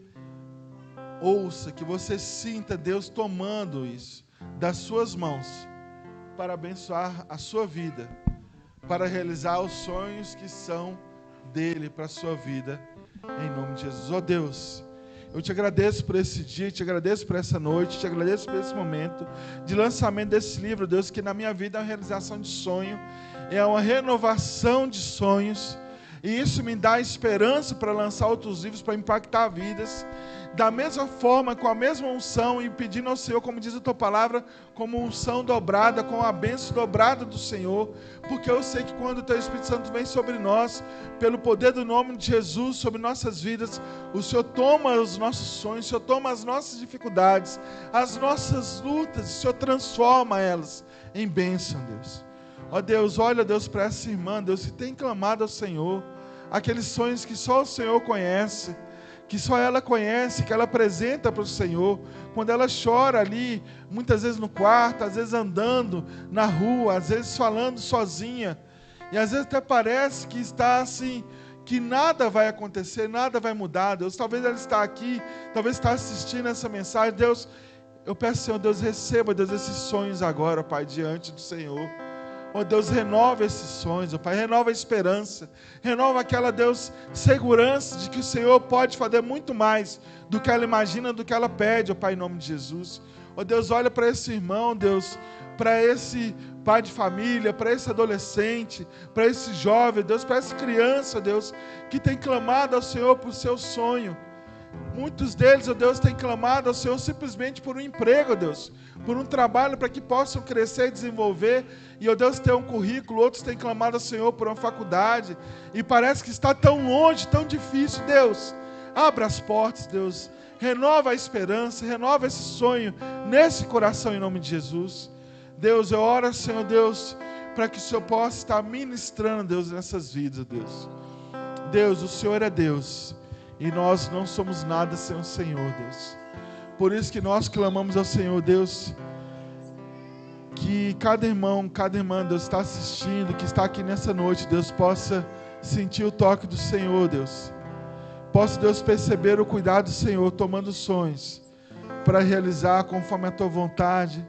ouça, que você sinta Deus tomando isso das suas mãos para abençoar a sua vida, para realizar os sonhos que são dele para a sua vida, em nome de Jesus. Ó Deus, eu te agradeço por esse dia, te agradeço por essa noite, te agradeço por esse momento de lançamento desse livro, Deus, que na minha vida é uma realização de sonho, é uma renovação de sonhos, e isso me dá esperança para lançar outros livros, para impactar vidas, da mesma forma, com a mesma unção, e pedindo ao Senhor, como diz a tua palavra, como unção dobrada, com a bênção dobrada do Senhor, porque eu sei que quando o teu Espírito Santo vem sobre nós, pelo poder do nome de Jesus, sobre nossas vidas, o Senhor toma os nossos sonhos, o Senhor toma as nossas dificuldades, as nossas lutas, o Senhor transforma elas em bênção, Deus. Ó Deus, olha, Deus, para essa irmã, Deus, que tem clamado ao Senhor, aqueles sonhos que só o Senhor conhece, que só ela conhece, que ela apresenta para o Senhor, quando ela chora ali, muitas vezes no quarto, às vezes andando na rua, às vezes falando sozinha, e às vezes até parece que está assim, que nada vai acontecer, nada vai mudar, Deus, talvez ela está aqui, talvez está assistindo essa mensagem, Deus, eu peço, Senhor, Deus, receba, Deus, esses sonhos agora, Pai, diante do Senhor. Ó Deus, renova esses sonhos, ó Pai, renova a esperança, renova aquela, Deus, segurança de que o Senhor pode fazer muito mais do que ela imagina, do que ela pede, ó Pai, em nome de Jesus. Ó Deus, olha para esse irmão, Deus, para esse pai de família, para esse adolescente, para esse jovem, Deus, para essa criança, Deus, que tem clamado ao Senhor por seu sonho. Muitos deles, ó Deus, têm clamado ao Senhor simplesmente por um emprego, ó Deus, por um trabalho para que possam crescer e desenvolver, e, ó Deus, ter um currículo. Outros têm clamado ao Senhor por uma faculdade, e parece que está tão longe, tão difícil. Deus, abra as portas, Deus, renova a esperança, renova esse sonho nesse coração, em nome de Jesus. Deus, eu oro, Senhor Deus, para que o Senhor possa estar ministrando, Deus, nessas vidas, Deus. Deus, o Senhor é Deus, e nós não somos nada sem o Senhor, Deus. Por isso que nós clamamos ao Senhor, Deus, que cada irmão, cada irmã, Deus, está assistindo, que está aqui nessa noite, Deus, possa sentir o toque do Senhor, Deus. Possa, Deus, perceber o cuidado do Senhor, tomando sonhos, para realizar conforme a tua vontade,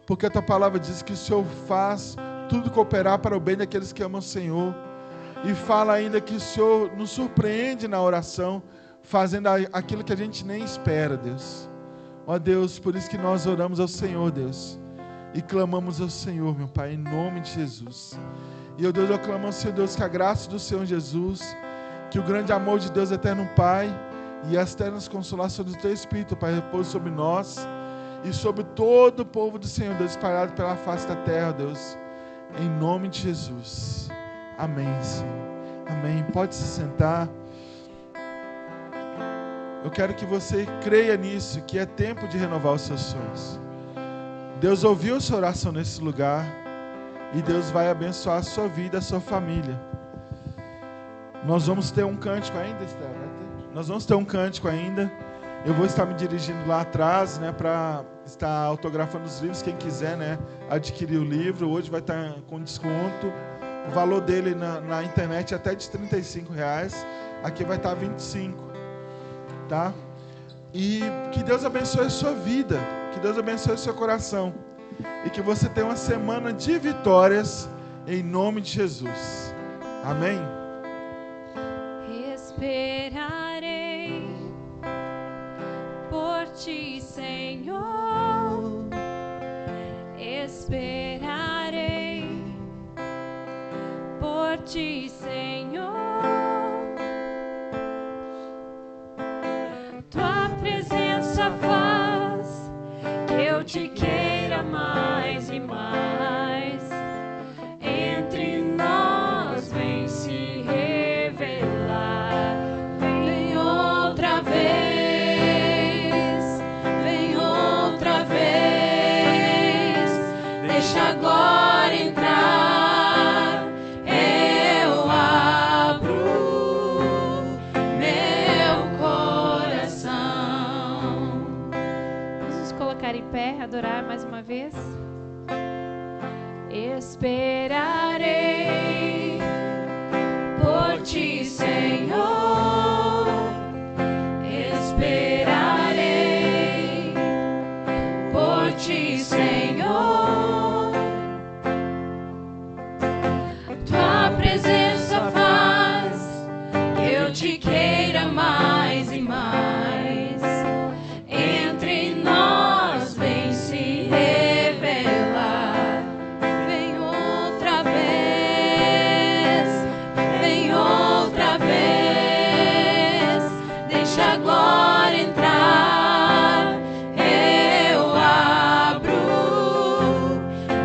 porque a tua palavra diz que o Senhor faz tudo cooperar para o bem daqueles que amam o Senhor. E fala ainda que o Senhor nos surpreende na oração, fazendo aquilo que a gente nem espera, Deus. Ó Deus, por isso que nós oramos ao Senhor, Deus, e clamamos ao Senhor, meu Pai, em nome de Jesus. E, ó Deus, eu clamo ao Senhor, Deus, que a graça do Senhor Jesus, que o grande amor de Deus eterno Pai, e as eternas consolações do Teu Espírito, Pai, repouse sobre nós, e sobre todo o povo do Senhor, Deus, espalhado pela face da terra, Deus, em nome de Jesus. Amém, Senhor. Amém. Pode se sentar. Eu quero que você creia nisso, que é tempo de renovar os seus sonhos. Deus ouviu a sua oração nesse lugar, e Deus vai abençoar a sua vida, a sua família. Nós vamos ter um cântico ainda, Esther? Nós vamos ter um cântico ainda. Eu vou estar me dirigindo lá atrás, né, para estar autografando os livros. Quem quiser, né, adquirir o livro, hoje vai estar com desconto. O valor dele na internet é até de R$35. Aqui vai estar R$25. Tá? E que Deus abençoe a sua vida. Que Deus abençoe o seu coração. e que você tenha uma semana de vitórias em nome de Jesus. Amém? Esperarei por ti, Senhor. Esperarei por ti, Senhor. Tua presença faz que eu te queira mais e mais. Entre nós vem se revelar. Vem outra vez, vem outra vez. Deixa agora entrar. Eu abro meu coração. Vamos nos colocar em pé, adorar mais uma vez. Esperarei por ti, Senhor. Esperarei por ti, Senhor. Tua presença faz que eu te queira mais e mais. Entre nós vem se revelar. Vem outra vez, vem outra vez. Deixa agora entrar. Eu abro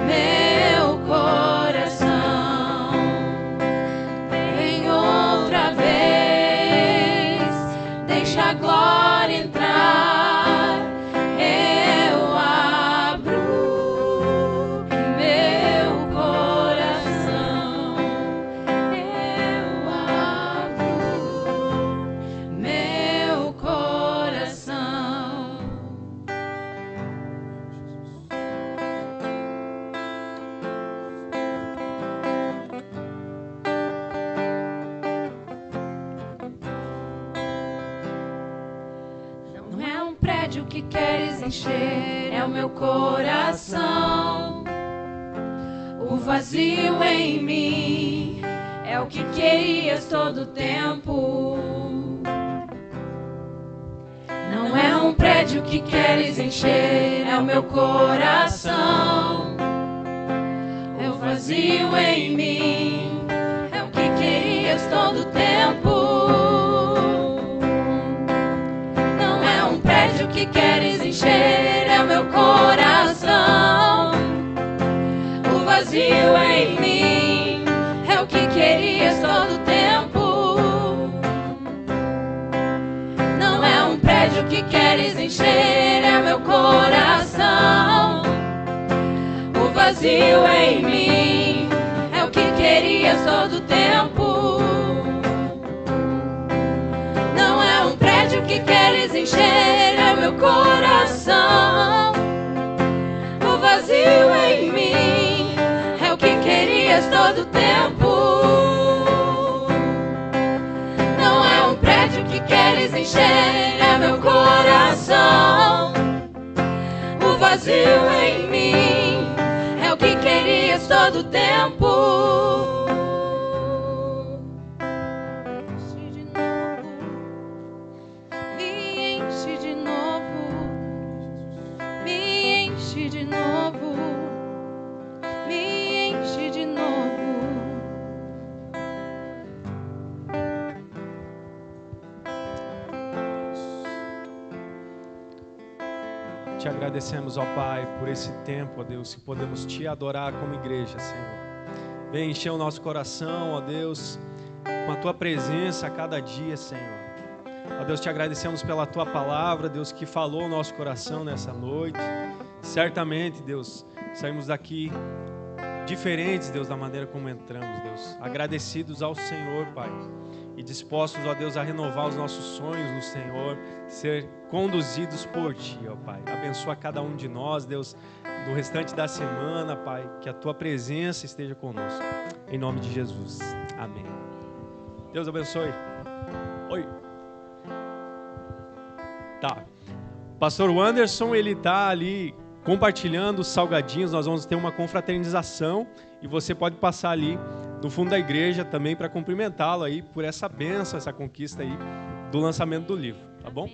meu coração. Vem outra vez, deixa agora entrar. Eu abro meu coração. Eu abro meu coração. Não é um prédio que queres encher, é o meu coração. O vazio em mim é o que querias todo o tempo. Não é um prédio que queres encher, é o meu coração. É o vazio em mim, é o que querias todo o tempo. Não é um prédio que queres encher, é o meu coração. O vazio em mim é o que querias todo o tempo. Não é um prédio que queres encher, é o meu coração. O vazio em mim é o que querias todo o tempo. Não é um prédio que queres encher, é o meu coração. O vazio em mim é o que querias todo o tempo. Não é um prédio que queres encher, é meu coração. O vazio em mim é o que querias todo o tempo. Me enche de novo, me enche de novo, me enche de novo. Te agradecemos, ó Pai, por esse tempo, ó Deus, que podemos Te adorar como igreja, Senhor. Vem encher o nosso coração, ó Deus, com a Tua presença a cada dia, Senhor. Ó Deus, Te agradecemos pela Tua palavra, Deus, que falou o nosso coração nessa noite. Certamente, Deus, saímos daqui diferentes, Deus, da maneira como entramos, Deus. Agradecidos ao Senhor, Pai. E dispostos, ó Deus, a renovar os nossos sonhos no Senhor, ser conduzidos por Ti, ó Pai. Abençoa cada um de nós, Deus, no restante da semana, Pai, que a Tua presença esteja conosco. Em nome de Jesus. Amém. Deus abençoe. Oi. Tá. Pastor Wanderson, ele tá ali compartilhando os salgadinhos. Nós vamos ter uma confraternização e você pode passar ali no fundo da igreja também para cumprimentá-lo aí por essa bênção, essa conquista aí do lançamento do livro, tá bom?